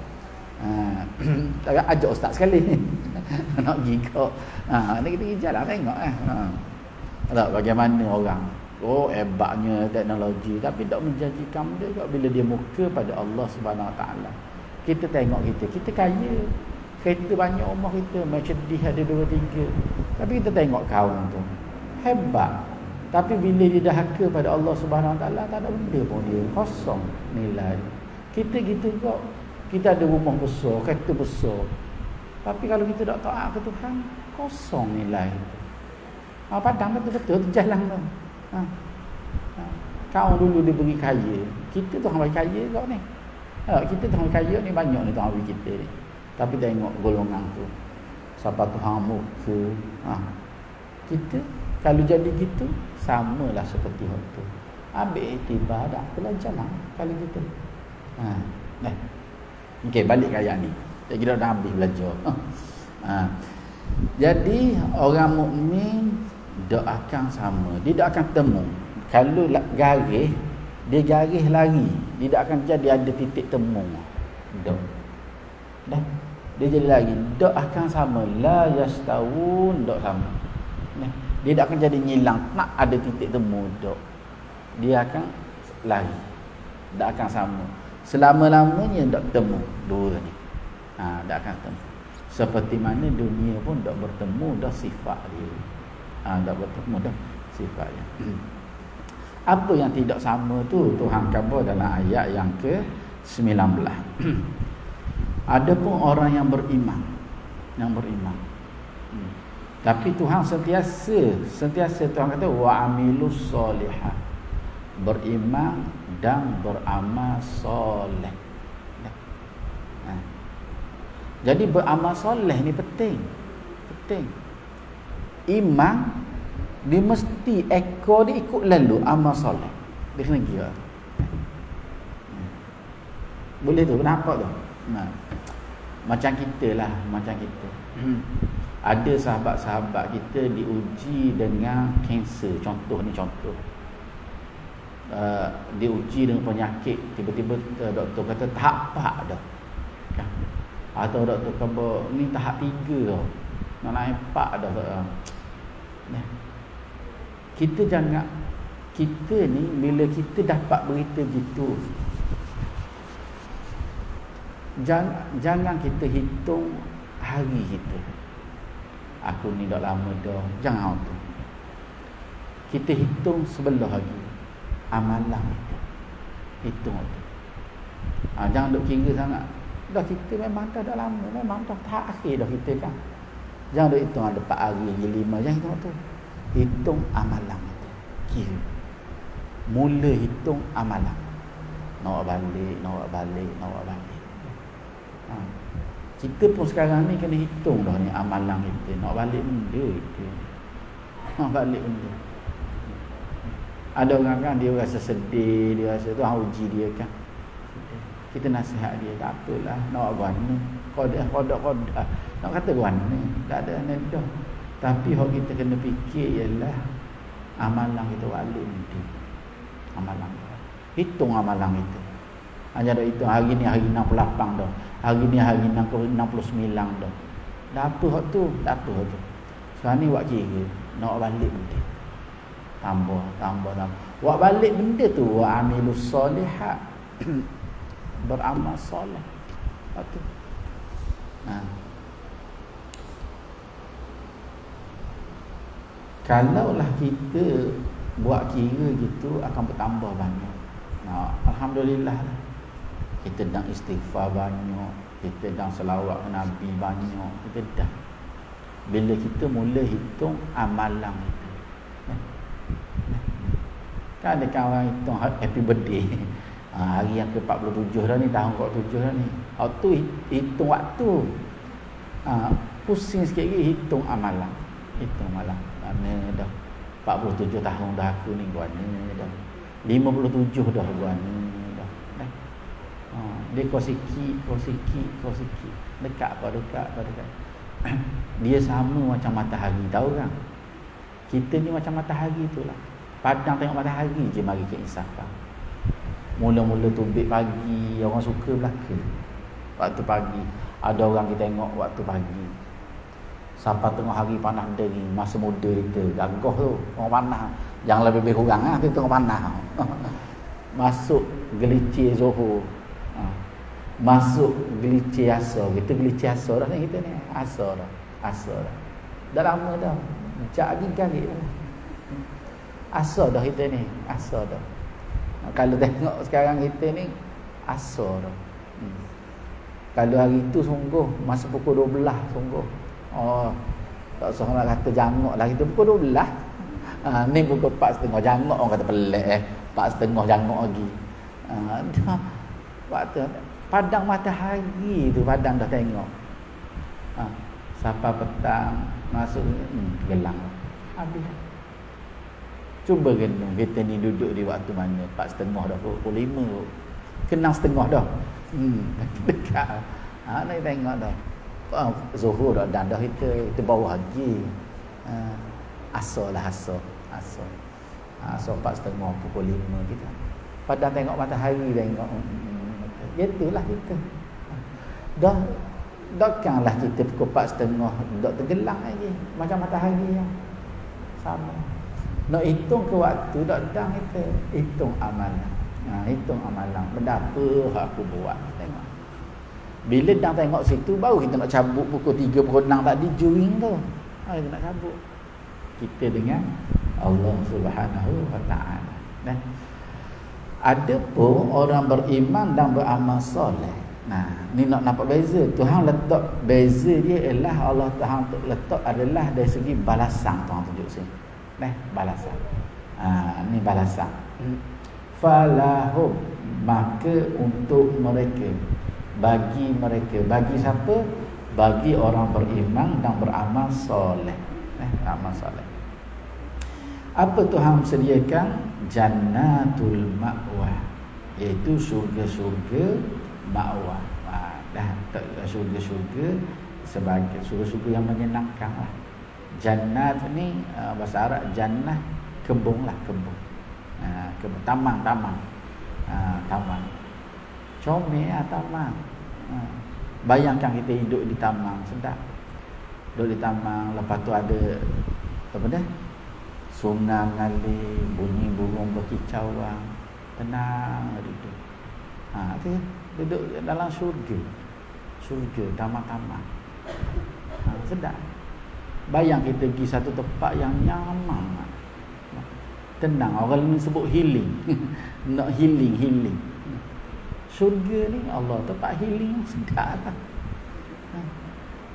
Ajak ustaz sekali nak pergi kau. Ni kita pergi jalan tengok tak bagaimana orang. Hebatnya teknologi, tapi tak menjanjikan dia juga bila dia muka pada Allah Subhanahu Wa Taala. Kita tengok kita kaya, kereta banyak, rumah kita Mercedes ada 2-3. Tapi kita tengok kaum tu hebat, tapi bila dia dah haka pada Allah Subhanahu Wa Taala, tak ada benda pun, dia kosong nilai. Kita gitu juga. Kita ada rumah besar, kereta besar, tapi kalau kita tak taat ke Tuhan, kosong nilai. Padang betul-betul jalan tu. Kau dulu dia beri kaya, kita Tuhan bagi kaya kau ni. Kita Tuhan kaya ni, banyak ni Tuhan bagi kita ni. Tapi tengok golongan tu, siapa Tuhan muka. Kita kalau jadi gitu, samalah seperti hak tu. Ambil iktibar, dah apalah jalan kalau gitu. Okey, balik ke ayat ni. Kita dah habis belajar. Jadi orang mukmin doakan sama. Dia tak akan temu. Kalau garis, dia garis lari. Dia tak akan jadi ada titik temu. Dah. Dia jadi lari. Doakan sama. La yastawun, dok sama. Dia tak akan jadi nyilang. Nak ada titik temu, dok. Dia akan lari. Tak akan sama. Selama-lamanya tak bertemu dua ni. Tak akan bertemu. Seperti mana dunia pun tak bertemu dah sifat dia. Tak bertemu dah sifat dia. Apa yang tidak sama tu Tuhan khabar dalam ayat yang ke-19. Ada pun orang yang beriman. Tapi Tuhan sentiasa Tuhan kata wa amilus solihat. Beriman dan beramal soleh. Jadi beramal soleh ni penting. Iman dia mesti ekor dia ikut lalu amal soleh. Dia kena kira. Boleh tu, kenapa tu? Macam kita lah, macam kita. Ada sahabat-sahabat kita diuji dengan kanser. Contoh. Diuji dengan penyakit, tiba-tiba doktor kata tahap 4 dah kan? Atau doktor kata ni tahap 3 dah, nak naik 4 dah. Kita ni bila kita dapat berita gitu, jangan kita hitung hari kita. Aku ni dah lama dah, jangan tu. Kita hitung sebelah lagi amalan kita. Hitung tu. Jangan duk kira sangat. Dah kita memang dah lama, memang dah tahap akhir dah kita kan. Jangan duk hitung ada 4 hari, 5, jangan hitung tu. Hitung amalan kita. Kira. Mula hitung amalan. Nak balik. Kita pun sekarang ni kena hitung dah ni amalan kita. Nak balik benda kita. Ada orang kan dia rasa sedih, dia rasa tu uji dia kan. Kita nasihat dia, tak apalah, nak guana. Kodak. Nak kata guana, tak ada dah. Tapi hak kita kena fikir ialah amalan kita balik nanti. Amalan. Hitung amalan kita. Hanya dah hitung hari ni hari 68 dah. Hari ni hari 69 dah. Dah apa hak tu? Sekarang ni buat kira, nak balik nanti. Tambah. Buat balik benda tu wa amilus solihat. Beramal soleh. Betul. Kalaulah kita buat kira gitu akan bertambah banyak. Alhamdulillah. Kita dah istighfar banyak, kita dah selawat Nabi banyak, kita dah. Bila kita mula hitung amalan itu. Kan ada kawan hitung happy birthday. Hari yang ke-47 dah ni, tahun ke-47 dah ni. Waktu hitung waktu. Pusing sikit lagi hitung amalan. Hitung amalan. Mana dah 47 tahun dah aku ni, gua ni dah 57 dah gua ni dah. Dia kau sikit. Dekat. Dia sama macam matahari, tahu kan? Kita ni macam matahari tu lah. Padang tengok matahari je mari keinsafan. Mula-mula terbit pagi, orang suka belaka. Waktu pagi, ada orang kita tengok waktu pagi. Sampai tengah hari panas dering, masa muda kita, gagah tu, orang panas. Jangan lebih kurang kita tengok panas. Masuk gelicir Zohor. Masuk gelicir asar. Kita gelicir asar dah ni kita ni. Asar dah. Dah lama dah. Jadi garik dah. Asar dah kita ni. Asar dah. Kalau tengok sekarang kita ni asar dah. Kalau hari tu sungguh masa pukul 12 sungguh. Tak usah nak kata jangok lah, kita pukul 12. Ni pukul 4.30 jangok, orang kata pelik 4.30 jangok lagi. Waktu padang matahari tu, padang dah tengok. Sampai petang masuk gelang. Habis. Cuba renung kita ni duduk di waktu mana? 4.30 dah, pukul 5. Kenang setengah dah. Dekat. Nak tengok dah. Zuhur dah dan dah kita bawah lagi. Asar 4.30 pukul 5 kita. Padang tengok matahari tengok. Gitulah kita. Dah kanlah kita pukul 4.30 dok tergelam lagi macam matahari yang sama. Nak hitung ke waktu dak dang kita hitung amalan. Hitung amalan. Benda apa aku buat tengok. Bila dah tengok situ baru kita nak cabut pukul 3 pukul 6 tadi juring tu. Kita nak cabut. Kita dengan Allah Subhanahu wa taala. Dan ada pun orang beriman dan beramal soleh. Ni nak nampak beza. Tuhan letak beza dia ialah Allah Tuhan letak adalah dari segi balasan. Tuhan tunjuk sini. Balasan. Ni balasan. Falahum, maka untuk mereka, bagi siapa? Bagi orang beriman dan beramal soleh. Amal soleh. Apa Tuhan sediakan? Jannatul ma'wah, iaitu syurga-syurga ma'wah. Syurga-syurga sebagai syurga-syurga yang menyenangkan lah. Jannat ni bahasa Arab jannah kebun lah, kebun. Taman. Comel lah taman. Bayangkan kita hidup di taman, sedap. Duduk di taman, lepas tu ada apa dah? Sungai mengalir, bunyi burung berkicauan, tenang duduk. Tu duduk dalam syurga. Syurga, taman-taman. Sedap. Bayang kita pergi satu tempat yang nyaman. Tenang, orang ni sebut healing. Nak healing. Syurga ni Allah tempat healing sedap tak?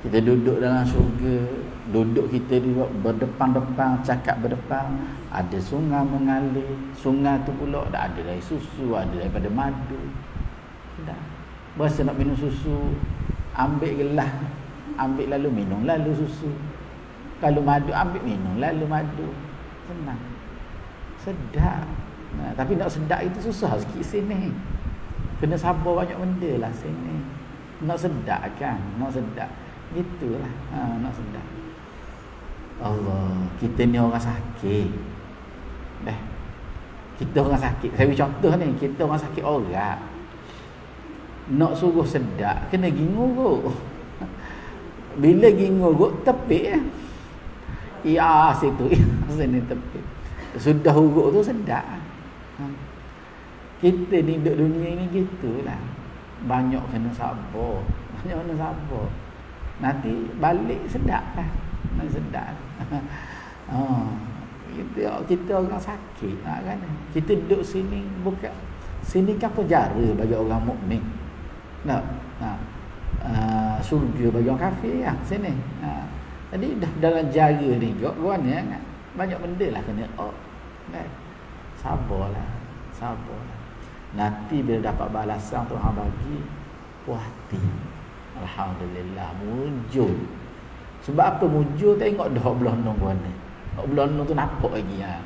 Kita duduk dalam syurga, duduk kita di berdepan-depan, cakap berdepan, ada sungai mengalir. Sungai tu pula ada dari susu, ada daripada madu. Sedap. Berasa nak minum susu, ambil gelas, ambil lalu minum lalu susu. Kalau madu ambil minum lalu madu. Senang. Sedap. Tapi nak sedap itu susah sikit sini. Kena sabar banyak benda lah sini. Nak sedap kan? Nak sedap. Gitulah. Nak sedap. Allah, kita ni orang sakit. Kita orang sakit. Saya beri contoh ni, kita orang sakit orang. Nak suruh sedap, kena pergi nguruk. Bila pergi nguruk, tepik ya. Situ. Sini tepik. Sudah uruk tu sedap. Kita ni duduk dunia ni gitulah. Banyak kena sabar. Nanti balik sedap lah. Nanti sedap. Kita orang sakit kan. Kita duduk sini bukan. Sini kan penjara bagi orang mukmin. Surga bagi orang kafir ya. Sini. Jadi dah dalam jari ni gua ni kan banyak benda lah kena kan. Sabarlah. Nanti bila dapat balasan Tuhan bagi puas hati. Alhamdulillah muncul. Sebab apa muncul tengok dah belah nong gua ni. Belah nong tu nampak lagi ha.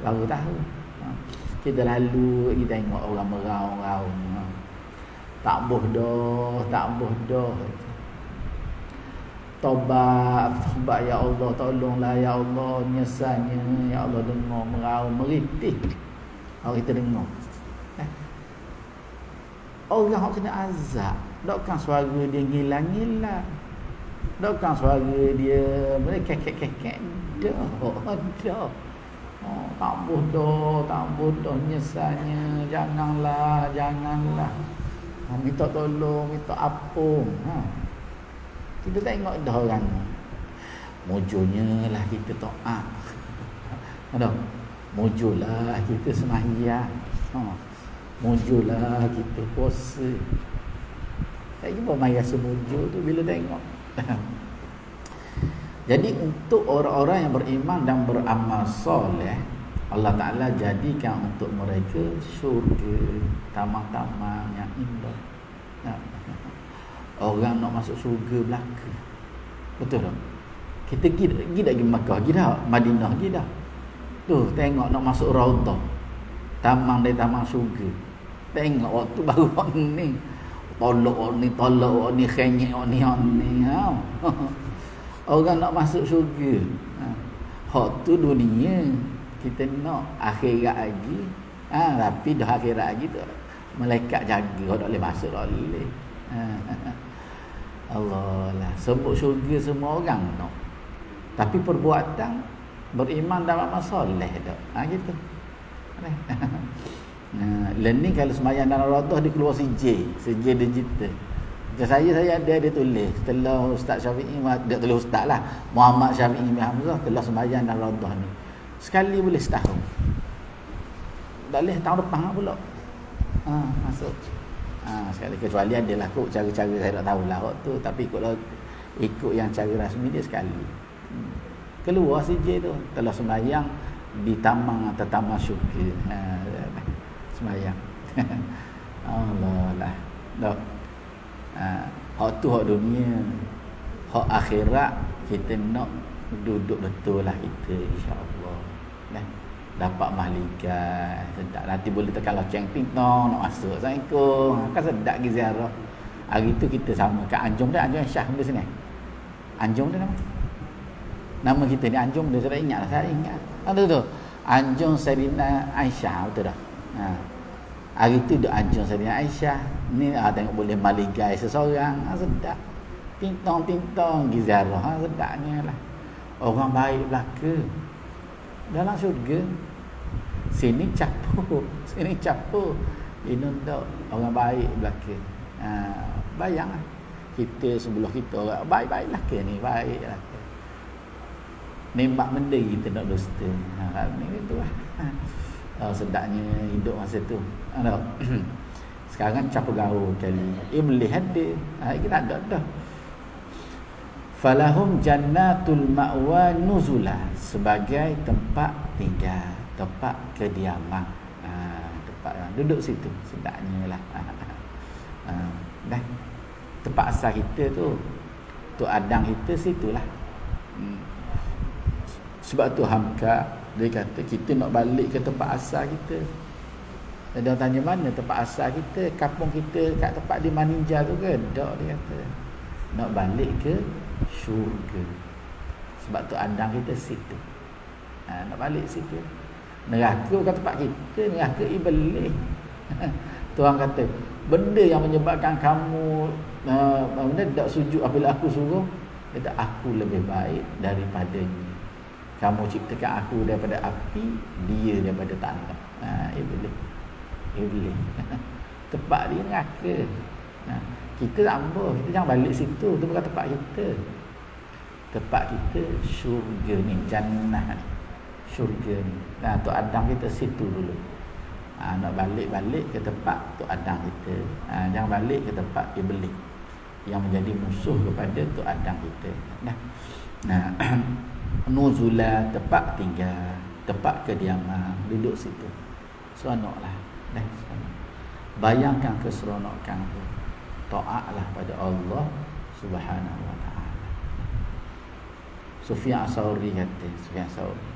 Baru tahu. Kita lalu kita tengok orang meraung-raung. Tak boh dah. Tobat ya Allah, tolonglah ya Allah, nyesalnya ya Allah, dengar meraung meritih. Orang kita dengar. Orang kena azab, dokkan suara dia ngilang-ngilang. Dokkan suara dia kekek-kekek. Dah. Tak bodoh nyesalnya, janganlah. Minta tolong, minta ampun. Kita tengok dah orang mujurnya lah kita taat. Mujurlah kita sembahyang. Mujurlah kita puasa. Tak jumpa mai rasa mujur tu bila tengok. Jadi untuk orang-orang yang beriman dan beramal soleh, Allah Ta'ala jadikan untuk mereka syurga, tamang-tamang yang indah. Orang nak masuk syurga belaka. Betul tak? Kita pergi dah pergi Makkah, pergi dah Madinah, pergi dah. Tu tengok nak masuk Raudhah. Tamang dari tamang syurga. Tengok waktu baru ni. Tolak ni, khenyek ni. Orang nak masuk syurga. Hak tu dunia. Kita nak akhirat lagi. Tapi dah akhirat lagi tu malaikat jaga, orang tak boleh masuk, tak boleh. Allah lah, sebut syurga semua orang nak. Tapi perbuatan beriman dalam amal soleh tak. Gitu. Learning kalau sembahyang dalam Raudhah dia keluar CJ digital. Macam saya ada tulis setelah Ustaz Syafi'i, dia tulis Ustaz lah, Muhammad Syafi'i bin Hamzah telah sembahyang dalam Raudhah ni. Sekali boleh setahun. Tak boleh tahun depan pula. Masuk. Sekali kecuali ada lah kot cara-cara saya tak tahulah waktu, tapi ikut yang cara rasmi dia sekali. Keluar CJ tu telah sembahyang di tamang atau taman syurga. Sembahyang. Allah lah. Dak. Hak tu hak dunia. Hak akhirat kita nak duduk betul lah kita, insya-Allah. Dapat mahligai sedap, nanti boleh tekan loceng pintong nak masuk. Assalamualaikum, kan sedap pergi ziarah. Hari tu kita sama kat Anjung dah, Anjung Aisyah benda sini. Anjung dah nama kita ni Anjung dah, saya ingat lah, saya ingat. Tu Anjung Sayyidina Aisyah, betul dah. Hari tu duk Anjung Sayyidina Aisyah ni, tengok boleh mahligai seseorang. Sedap pintong pergi ziarah, sedapnya lah. Orang baik belaka dalam syurga. Sini capur. Ini tak orang baik belaka. Bayanglah kita sebelah kita orang baik-baik lah ke ni, baik lah ke. Nembak benda kita nak dusta. Ni tu lah. Sedapnya hidup masa tu. Sekarang capur gaul kali. Boleh ada. Kita ada dah. Falahum jannatul ma'wa nuzula, sebagai tempat tinggal, tempat kediaman. Tempat duduk situ sedapnya lah. Dah tempat asal kita tu adang kita situlah. Sebab tu Hamka dia kata kita nak balik ke tempat asal kita. Dia tanya mana tempat asal kita, kampung kita kat tempat di Maninja tu ke? Tak, dia kata nak balik ke syurga. Sebab tu andang kita situ. Nak balik situ. Neraka bukan tempat kita, neraka iblis. Tuhan kata benda yang menyebabkan kamu tak sujud apabila aku suruh, kata aku lebih baik daripadanya. Kamu ciptakan aku daripada api, dia daripada tanah. Iblis. Tempat dia neraka. Kita ambil, kita jangan balik situ. Itu bukan tempat kita. Tempat kita syurga ni, jannah ni, syurga ni. Tu Adam kita situ dulu. Nak balik ke tempat tu Adam kita. Jangan balik ke tempat iblis yang menjadi musuh kepada tu Adam kita. Nah, nuzula tempat tinggal, tempat kediaman, duduk situ. Seronoklah. Dah, seronok. Bayangkan keseronokan tu. Taatlah pada Allah Subhanahu wa taala. Sufyan Tsauri kata, Sufyan Tsauri.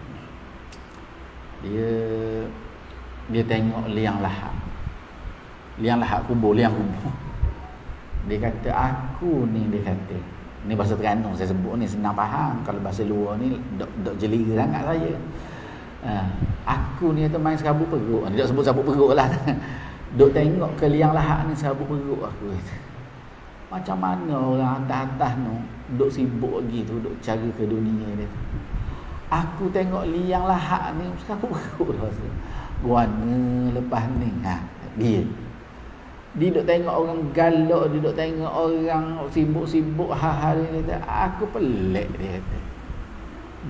Dia tengok liang lahat. Liang lahat kubur, liang kubur. Dia kata, aku ni, dia kata, ni bahasa Terengganu saya sebut ni senang faham. Kalau bahasa luar ni dok jeli sangat saya. Aku ni tu main serabut perut. Dia tak sebut serabut perut lah. Dok tengok ke liang lahat ni serabut perut aku kata. Macam mana orang atas-atas tu dok sibuk lagi tu, dok cari ke dunia dia. Aku tengok liang lahat ni serabut perut rasa. Guana lepas ni dia duk tengok orang galak, dia duk tengok orang sibuk-sibuk hal-hal ni. Aku pelik, dia kata.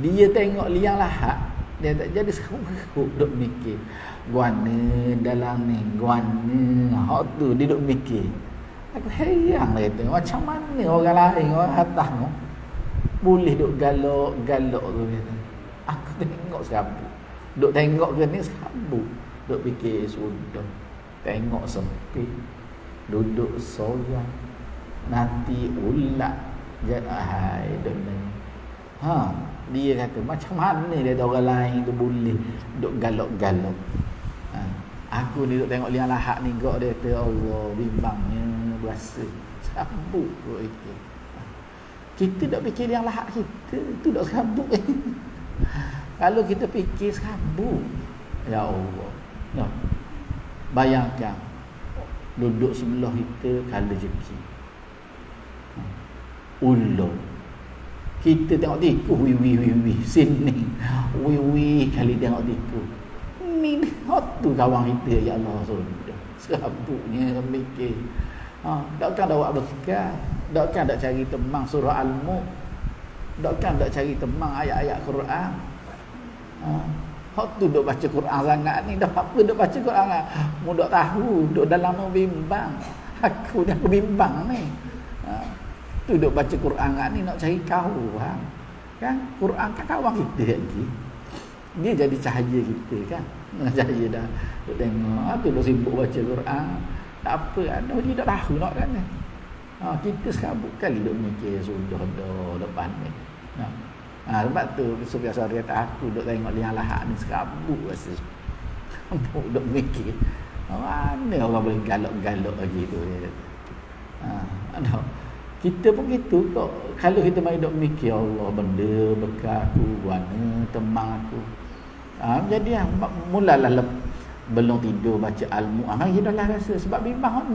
Dia tengok liang lahat, dia tak jadi serabut duk mikir. Guana dalam ni, guana hak tu dia duk mikir. Aku heran, dia kata, macam mana orang lain, orang atas tu boleh duk galak-galak tu, dia kata. Aku tengok serabut. Duk tengok ke ni serabut, duk fikir sudah. Tengok sepi, duduk seorang, nanti ulat hai dunia. Dia kata macam mana dia tahu orang lain tu boleh duk galak-galak. Aku ni duk tengok liang lahat ni gak, dia kata Allah bimbangnya berasa serabut kot itu. Kita duk fikir liang lahat kita tu duk serabut. Kalau kita fikir serabut, ya Allah, no. Bayangkan duduk sebelah kita kala rezeki. Ulo. Kita tengok tikus, wi sini. Wi kali tengok tikus. Ni tu kawan kita, ya Allah sudah. Serabutnya mikir. Takkan dak buat berkah. Takkan dak cari temang surah Al-Mulk. Takkan dak cari temang ayat-ayat Quran. Hak tu duk baca Quran sangat ni, dah apa duk baca Quran lah. Mu duk tahu, duk dalam mu bimbang. Aku ni aku bimbang ni. Tu duk baca Quran sangat ni nak cari kawan. Kan? Quran kan kawan kita lagi. Dia jadi cahaya kita kan. Cahaya dah. Duk tengok, tu duk sibuk baca Quran. Tak apa, ada dia dah tahu nak kan. Kita serabut kali duk mikir sudah dah lepas ni. Sebab tu Sufyan Tsauri kata, aku duk tengok liang lahat ni serabut rasa. Duk mikir mana orang boleh galak-galak lagi tu. Kita pun gitu kok. Kalau kita main duk mikir Allah benda bekal aku, guana temang aku. Jadi mulalah belum tidur baca Al-Mulk. Hari dah lah rasa sebab bimbang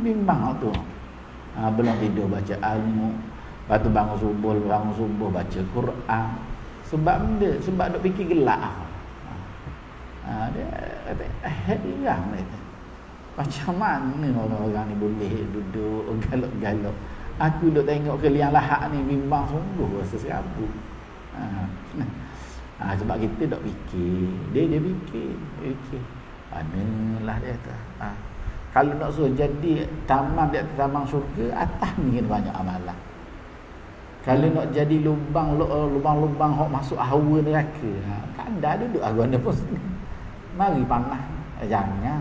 bimbang tu. Belum tidur baca Al-Mulk. Lepas tu bangun subuh baca Quran. Sebab benda, sebab duk fikir gelak. Dia kata, heran dia. Macam mana orang-orang ni boleh duduk galak-galak. Aku duk tengok ke liang lahat ni bimbang sungguh rasa serabut. Sebab kita duk fikir. Dia fikir. Manalah dia kata. Kalau nak suruh jadi taman di atas taman syurga, atas ni banyak amalan. Kalau nak jadi lubang-lubang hok masuk hawa neraka, kan dah duduk agama pun. Mari panas. Jangan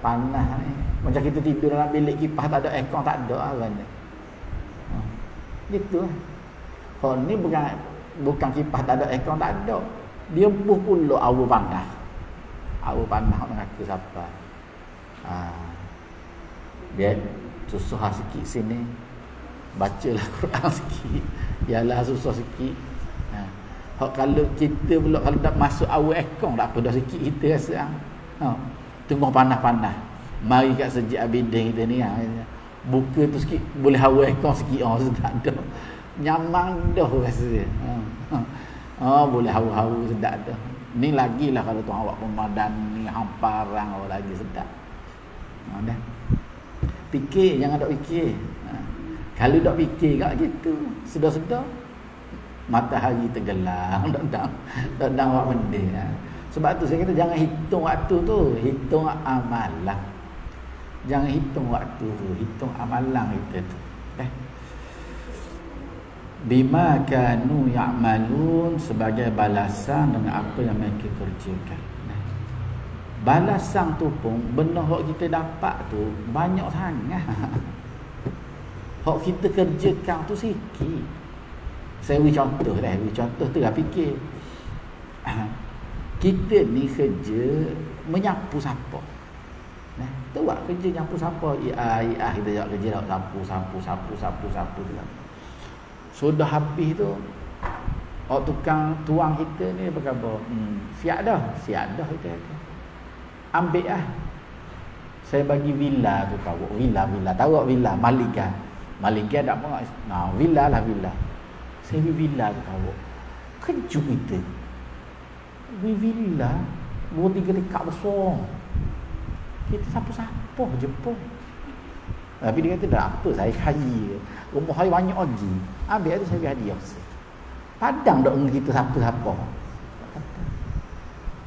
panas ni. Macam kita tidur dalam bilik kipas tak ada aircon, tak ada agama. Gitu lah. Hok ni bukan kipas tak ada aircon, tak ada. Dia buh pula hawa panas. Hawa panas hok neraka siapa. Dia susah sikit sini. Bacalah Quran sikit. Yalah susah sikit. Kalau kita pula kalau dah masuk awal ekong tak apa dah sikit kita rasa. Tengok panas-panas. Mari kat sejak abidin kita ni. Buka tu sikit boleh hawa ekong sikit. Sedap dah. Nyaman dah rasa dia. Boleh hawa-hawa sedap dah. Ni lagilah kalau tuan awak Ramadan ni hamparang lagi sedap. Dah. Fikir, jangan tak fikir. Kalau tak fikir kat gitu, sedar-sedar matahari tenggelam, tak buat benda. Sebab tu saya kata jangan hitung waktu tu, hitung amalan. Jangan hitung waktu tu, hitung amalan kita tu. bima kanu ya'malun, sebagai balasan dengan apa yang mereka kerjakan. Balasan tu pun benda hak kita dapat tu banyak sangat. Hak kita kerjakan tu sikit. Saya beri contoh dah, tu dah fikir. Kita ni kerja menyapu sapu. Nah, tu buat kerja nyapu sapu. Kita buat kerja sapu tu lah. Sudah habis tu, tukang tuang kita ni berkata, siap dah kita kata. Ambil lah. Saya bagi villa tu kau. Villa. Tahu tak villa? Malika tak apa. Villa. Saya bagi villa tu kau. Kejut kita. Villa. 2-3 dekat besar. Kita sapu-sapu je pun. Tapi dia kata dah apa, saya kaya. Rumah saya banyak lagi. Ambil tu saya bagi hadiah. Padang tak kita sapu-sapu.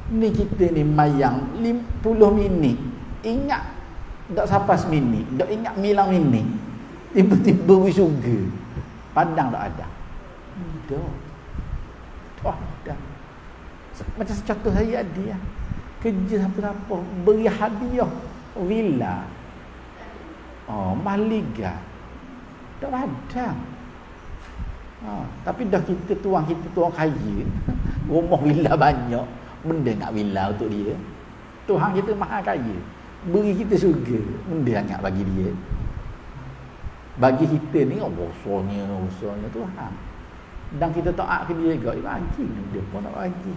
Ni kita ni mayang 50 minit. Ingat tak sampai seminit. Tak ingat milang minit. Tiba-tiba wisuga. Padang tak ada. Tak ada. Macam contoh saya ada. Kerja apa-apa. Beri hadiah. Villa. Maliga. Tak ada. Tapi dah kita tuang kaya. Rumah villa banyak. Benda nak villa untuk dia. Tuhan kita maha kaya. Beri kita syurga. Benda nak bagi dia. Bagi kita ni besarnya Tuhan. Dan kita taat ke dia juga. Bagi dia pun nak bagi.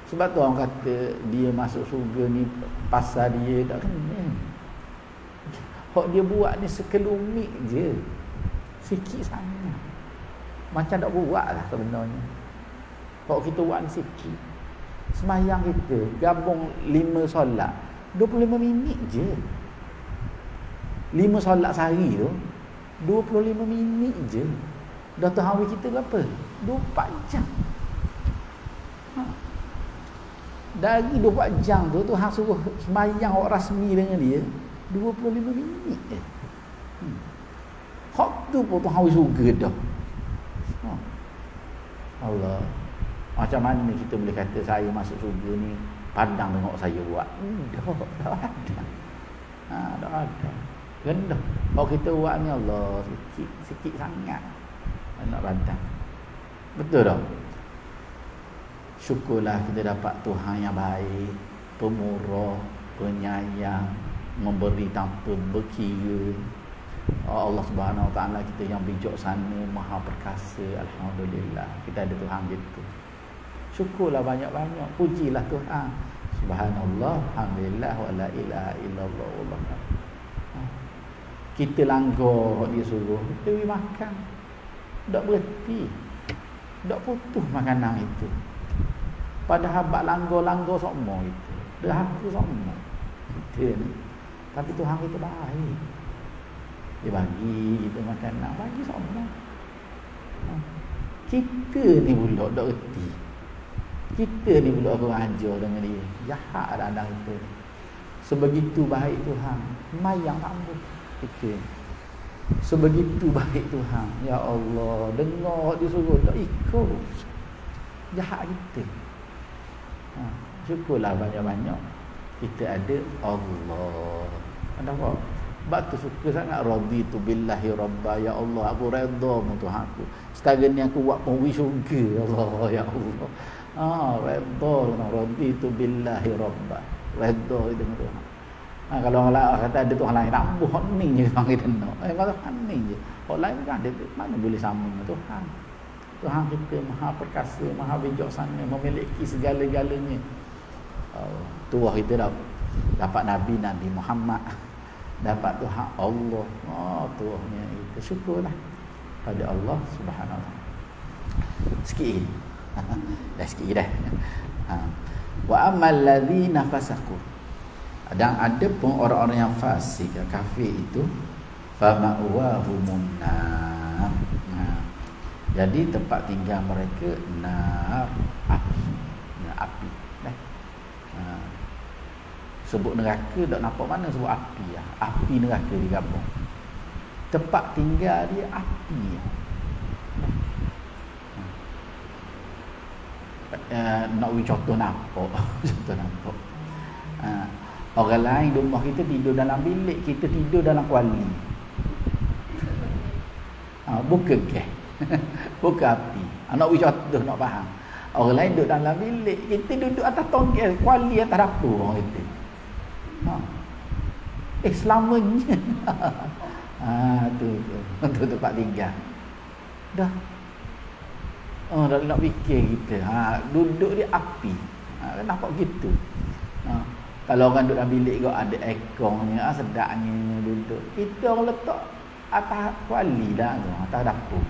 Sebab tu orang kata dia masuk syurga ni pasal dia tak kena. Hak dia buat ni sekelumit je. Sikit sangat. Macam tak buat lah sebenarnya. Hak kita buat ni sikit. Semayang kita gabung 5 solat 25 minit je. 5 solat sehari tu 25 minit je. Dah tarawih kita berapa? 24 jam. Dari 24 jam tu Tuhan suruh semayang orang rasmi dengan dia 25 minit je. Hak tu pun Tuhan surga dah. Allah. Macam mana kita boleh kata saya masuk surga ni pandang tengok saya buat? Tak ada. Tak ada. Rendah. Kalau kita buat ni Allah sikit sangat. Nak pandang. Betul tak? Syukurlah kita dapat Tuhan yang baik, pemurah, penyayang, memberi tanpa berkira. Allah Subhanahu Wa Taala kita yang bijaksana, maha perkasa. Alhamdulillah kita ada Tuhan gitu. Syukurlah banyak-banyak, pujilah Tuhan. Subhanallah, alhamdulillah, wa la ilaha illallah, wallahu akbar. Kita langgar dia suruh, kita pergi makan. Tak berhenti. Tak putus makanan itu. Padahal bak langgar semua itu. Derhaka semua. Kita ni. Tapi Tuhan kita baik. Dia bagi kita makanan, bagi semua. Kita ni pula tak erti. Kita ni pula orang ajar dengan dia. Jahat ada kita. Sebegitu baik Tuhan. Mayang tambah kita. Sebegitu baik Tuhan. Ya Allah, dengar dia suruh tak ikut. Jahat kita. Syukurlah banyak-banyak kita ada Allah. Ada apa? Sebab tu suka sangat raditu billahi rabba. Ya Allah, aku redha dengan Tuhan aku. Setara ni aku buat penghuni syurga. Allah, ya Allah. Redha dengan raditu billahi rabba. Redha dengan Tuhan. Kalau orang lain kata ada Tuhan lain, tak buat ni je orang kita nak. Kalau ni je. Orang lain kan ada, mana boleh sama dengan Tuhan. Tuhan kita maha perkasa, maha bijaksana, memiliki segala-galanya. Tuah kita dapat Nabi Muhammad, dapat Tuhan Allah. Tuahnya kita syukurlah pada Allah Subhanahu Wa Taala. Sikit dah sikit dah. Wa amal ladzina fasaqu, dan ada pun orang-orang yang fasik, yang kafir itu, fa ma'wahumun nar. Jadi tempat tinggal mereka nar, api. Sebut neraka tak nampak mana sebut api lah. Api neraka digabung. Tempat tinggal dia api. nak bagi contoh nampak. Contoh nampak. Orang lain rumah kita tidur dalam bilik, kita tidur dalam kuali. Bukan gas. Bukan api. Nak bagi contoh, nak faham. Orang lain duduk dalam bilik, kita duduk atas tonggel, kuali atas dapur orang kita. Selamanya. Tu tempat tinggal. Dah. Dah nak fikir kita. Duduk di api. Nampak gitu. Kalau orang duduk dalam bilik kau ada airconnya, sedapnya duduk. Kita orang letak atas kuali dah, atas dapur.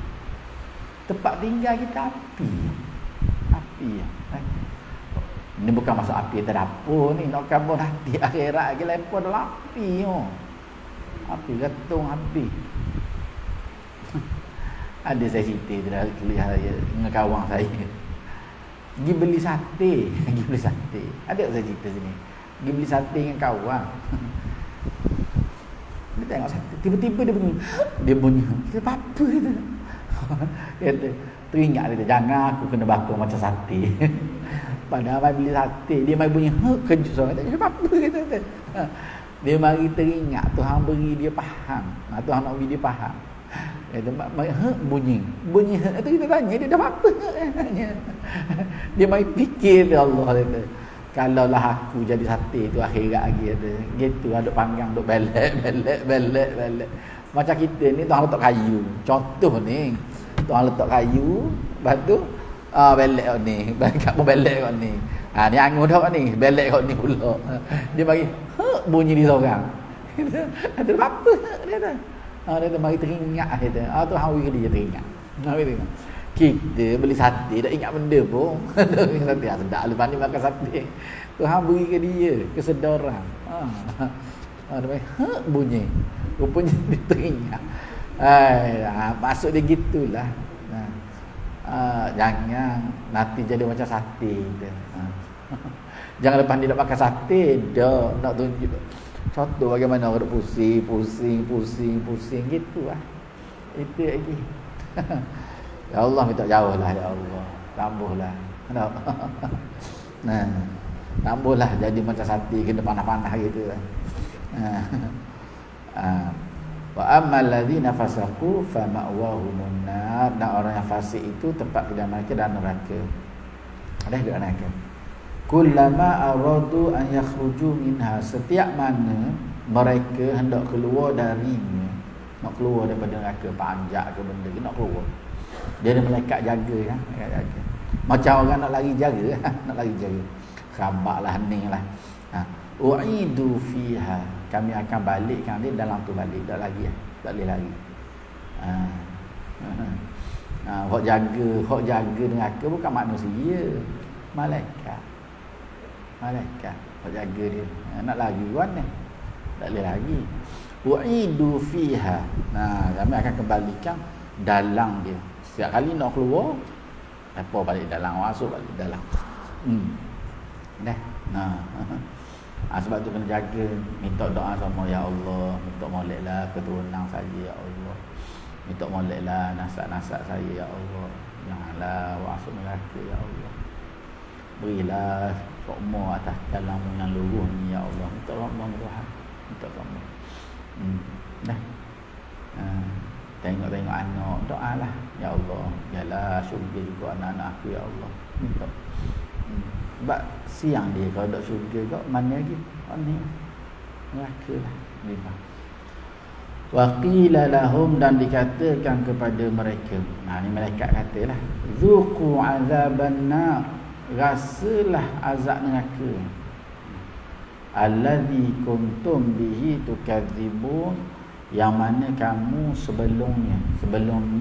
Tempat tinggal kita api. Api. Ini bukan masuk api atas dapur ni, nak kabur nanti akhirat lagi lepas dalam api. Api gantung api. Ada saya cerita tu dah kuliah dengan kawan saya. Pergi beli sate, pergi beli sate. Ada saya cerita sini. Pergi beli sate dengan kawan. Dia tengok sate, tiba-tiba dia bunyi. Apa itu? Dia teringat dia, jangan aku kena bakar macam sate. Padahal mai beli sate, dia mai bunyi kejut sangat. Apa kata? Dia mari teringat Tuhan beri dia faham. Tuhan nak beri dia faham. Bunyi itu kita tanya dia dah apa. Dia mai fikir dia Allah kata, kalaulah aku jadi sate tu akhirat lagi ada. Gitu ada panggang duk belek. Macam kita ni Tuhan letak kayu. Contoh ni, Tuhan letak kayu, lepas tu belek kat ni, kat belek kat ni. Ni angin dah kat ni, belek kat ni pula. Dia bagi bunyi dia seorang. Ada apa dia tu? Dia mari teringat dia tu. Tu hawi dia teringat. Kita beli sate tak ingat benda pun. Sate sedap lepas ni makan sate. Tuhan beri ke dia kesedaran. Dia bagi bunyi. Rupanya dia teringat. Maksud dia gitulah. Jangan nanti jadi macam sate tu. Jangan lepas ni nak makan sate dah nak tunjuk contoh bagaimana orang pusing gitu lah. Itu lagi. Ya Allah minta jauhlah ya Allah. Tambahlah. Tambahlah jadi macam sate kena panah-panah gitu lah. Wa ammal ladzina fasaqu fa ma'wahumun nar. Dan orang yang fasik itu tempat kediaman mereka dalam neraka. Ada di neraka. Kullama aradu an yakhruju minha, setiap mana mereka hendak keluar darinya, nak keluar daripada neraka, panjak ke benda ke nak keluar, dia ada malaikat jaga kan, jaga. Macam orang nak lari jaga. Nak lari jaga, khabaklah ni lah. U'idu fiha, kami akan balikkan dia dalam tu balik, tak lagi tak boleh lari. Hok jaga neraka bukan manusia, malaikat hok jaga dia. Nak lari kan ni tak boleh lagi. U'idu fiha, kami akan kembalikan dalam dia. Setiap kali nak keluar, apa balik dalam, masuk balik dalam. Sebab tu kena jaga, minta doa sama ya Allah, minta moleklah keturunan saya ya Allah, minta moleklah nasab-nasab saya ya Allah, janganlah masuk neraka ya Allah, berilah sokmo atas jalanmu yang lurus ni ya Allah, minta rahmat Tuhan, minta rahmat. Tengok anak, doalah ya Allah, biarlah syurga juga anak-anak aku ya Allah, minta. Sebab siang dia kalau duduk syurga kau mana lagi? Ni neraka lah. Wa qila lahum, dan dikatakan kepada mereka. Ni malaikat katalah, zuqu azaban nar, rasalah azab neraka. Allazi kuntum bihi tukadzibun, yang mana kamu sebelum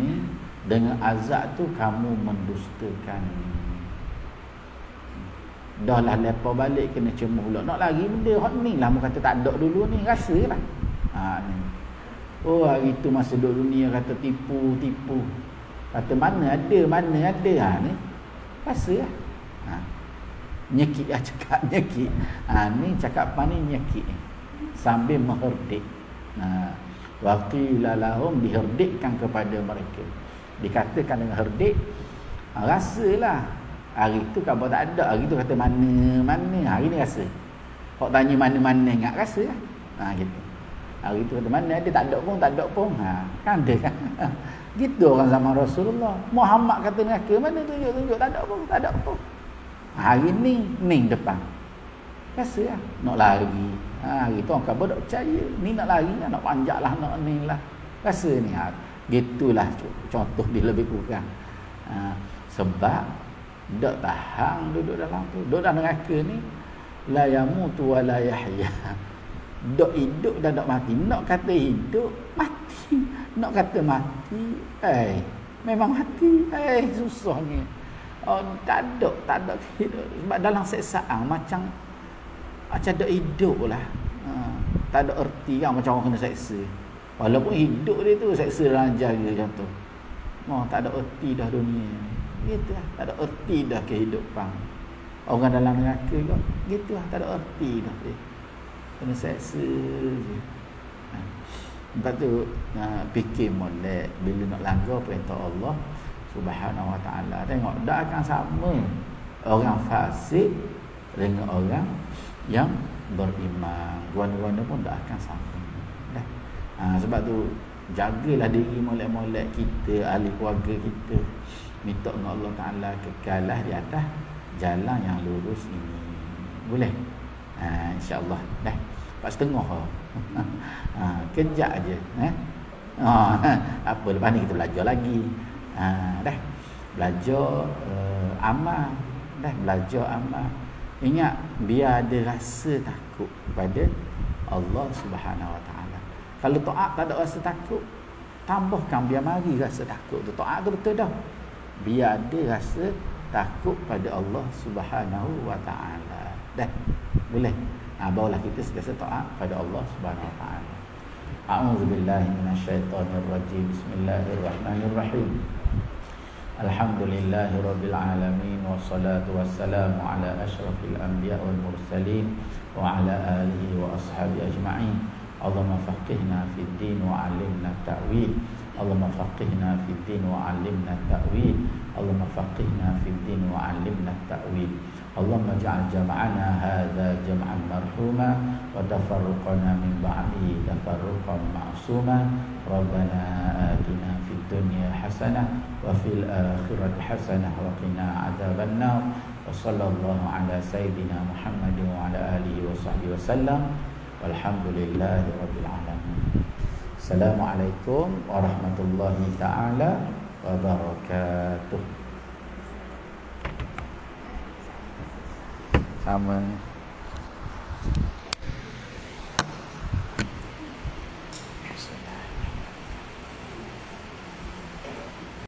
ni dengan azab tu kamu mendustakan. Dah lah lepas balik kena cemuh pula. Nak lari benda hot ni lah. Mu kata tak ada dulu ni. Rasalah. Ni. Oh hari tu masa duduk dunia kata tipu. Kata mana ada. Ni. Rasalah. Nyekik lah cakap nyekik. Ni cakap apa ni nyekik. Sambil mengherdik. Waqila lahum, diherdikkan kepada mereka. Dikatakan dengan herdik. Rasalah. Hari tu khabar tak ada, hari tu kata mana, hari ni rasa. Hok tanya mana-mana ingat rasa lah. Gitu. Hari tu kata mana ada, tak ada pun. Kan ada kan. Gitu orang zaman Rasulullah. Muhammad kata neraka, mana tunjuk, tak ada pun. Hari ni depan. Rasa lah, nak lari. Hari tu orang khabar tak percaya. Ni nak lari lah, nak panjat lah, nak ni lah. Rasa ni. Gitulah contoh dia lebih kurang. Sebab tak tahan duduk dalam tu. Duduk dalam neraka ni la yamutu wa la yahya. Dok hidup dan dok mati. Nak kata hidup, mati. Nak kata mati, memang mati. Susahnya. Tak ada hidup. Sebab dalam seksaan macam ada hidup lah. Tak ada erti kan, macam orang kena seksa. Walaupun hidup dia tu seksa dalam jaga macam tu. Tak ada erti dah dunia ni. Gitu lah, tak ada erti dah kehidupan. Orang dalam neraka kau, gitu lah, tak ada erti dah dia. Kena seksa je. Lepas tu fikir molek bila nak langgar perintah Allah Subhanahu Wa Taala. Tengok dak akan sama orang fasik dengan orang yang beriman. Guna-guna pun dak akan sama. Dah. Sebab tu jagalah diri molek-molek kita, ahli keluarga kita. Minta dengan Allah Ta'ala kekalah di atas jalan yang lurus ini. Boleh? InsyaAllah. Dah. 4.30. Kejap je. Apa, lepas ni kita belajar lagi. Dah. Belajar amal. Dah. Belajar amal. Ingat, biar ada rasa takut kepada Allah Subhanahu Wa Ta'ala. Kalau taat tak ada rasa takut, tambahkan biar mari rasa takut tu. Taat tu betul dah. Biar ada rasa takut pada Allah Subhanahu Wa Ta'ala. Dah. Boleh? Barulah kita sentiasa taat pada Allah Subhanahu Wa Ta'ala. A'udzubillahi minasyaitonirrajim. Bismillahirrahmanirrahim. Alhamdulillahi rabbil alamin, wassalatu wassalamu ala asyrafil anbiya wal mursalin wa ala alihi wa ashabihi ajma'in. Allahumma faqihna fid din wa 'allimna ta'wil. Allahumma faqihna fid din wa 'allimna ta'wil. Allahumma faqihna fid din wa 'allimna ta'wil. Allahumma ja'al jam'ana hadza jam'an marhuma wa tafarruqana min ba'dihi tafarruqan ma'suma. Rabbana atina fid dunya hasanah wa fil akhirati hasanah wa qina adzabannar. Wa sallallahu ala sayyidina Muhammadin wa ala alihi wa sahbihi wasallam. Walhamdulillahi rabbil alamin. Assalamualaikum warahmatullahi ta'ala wabarakatuh. Sama.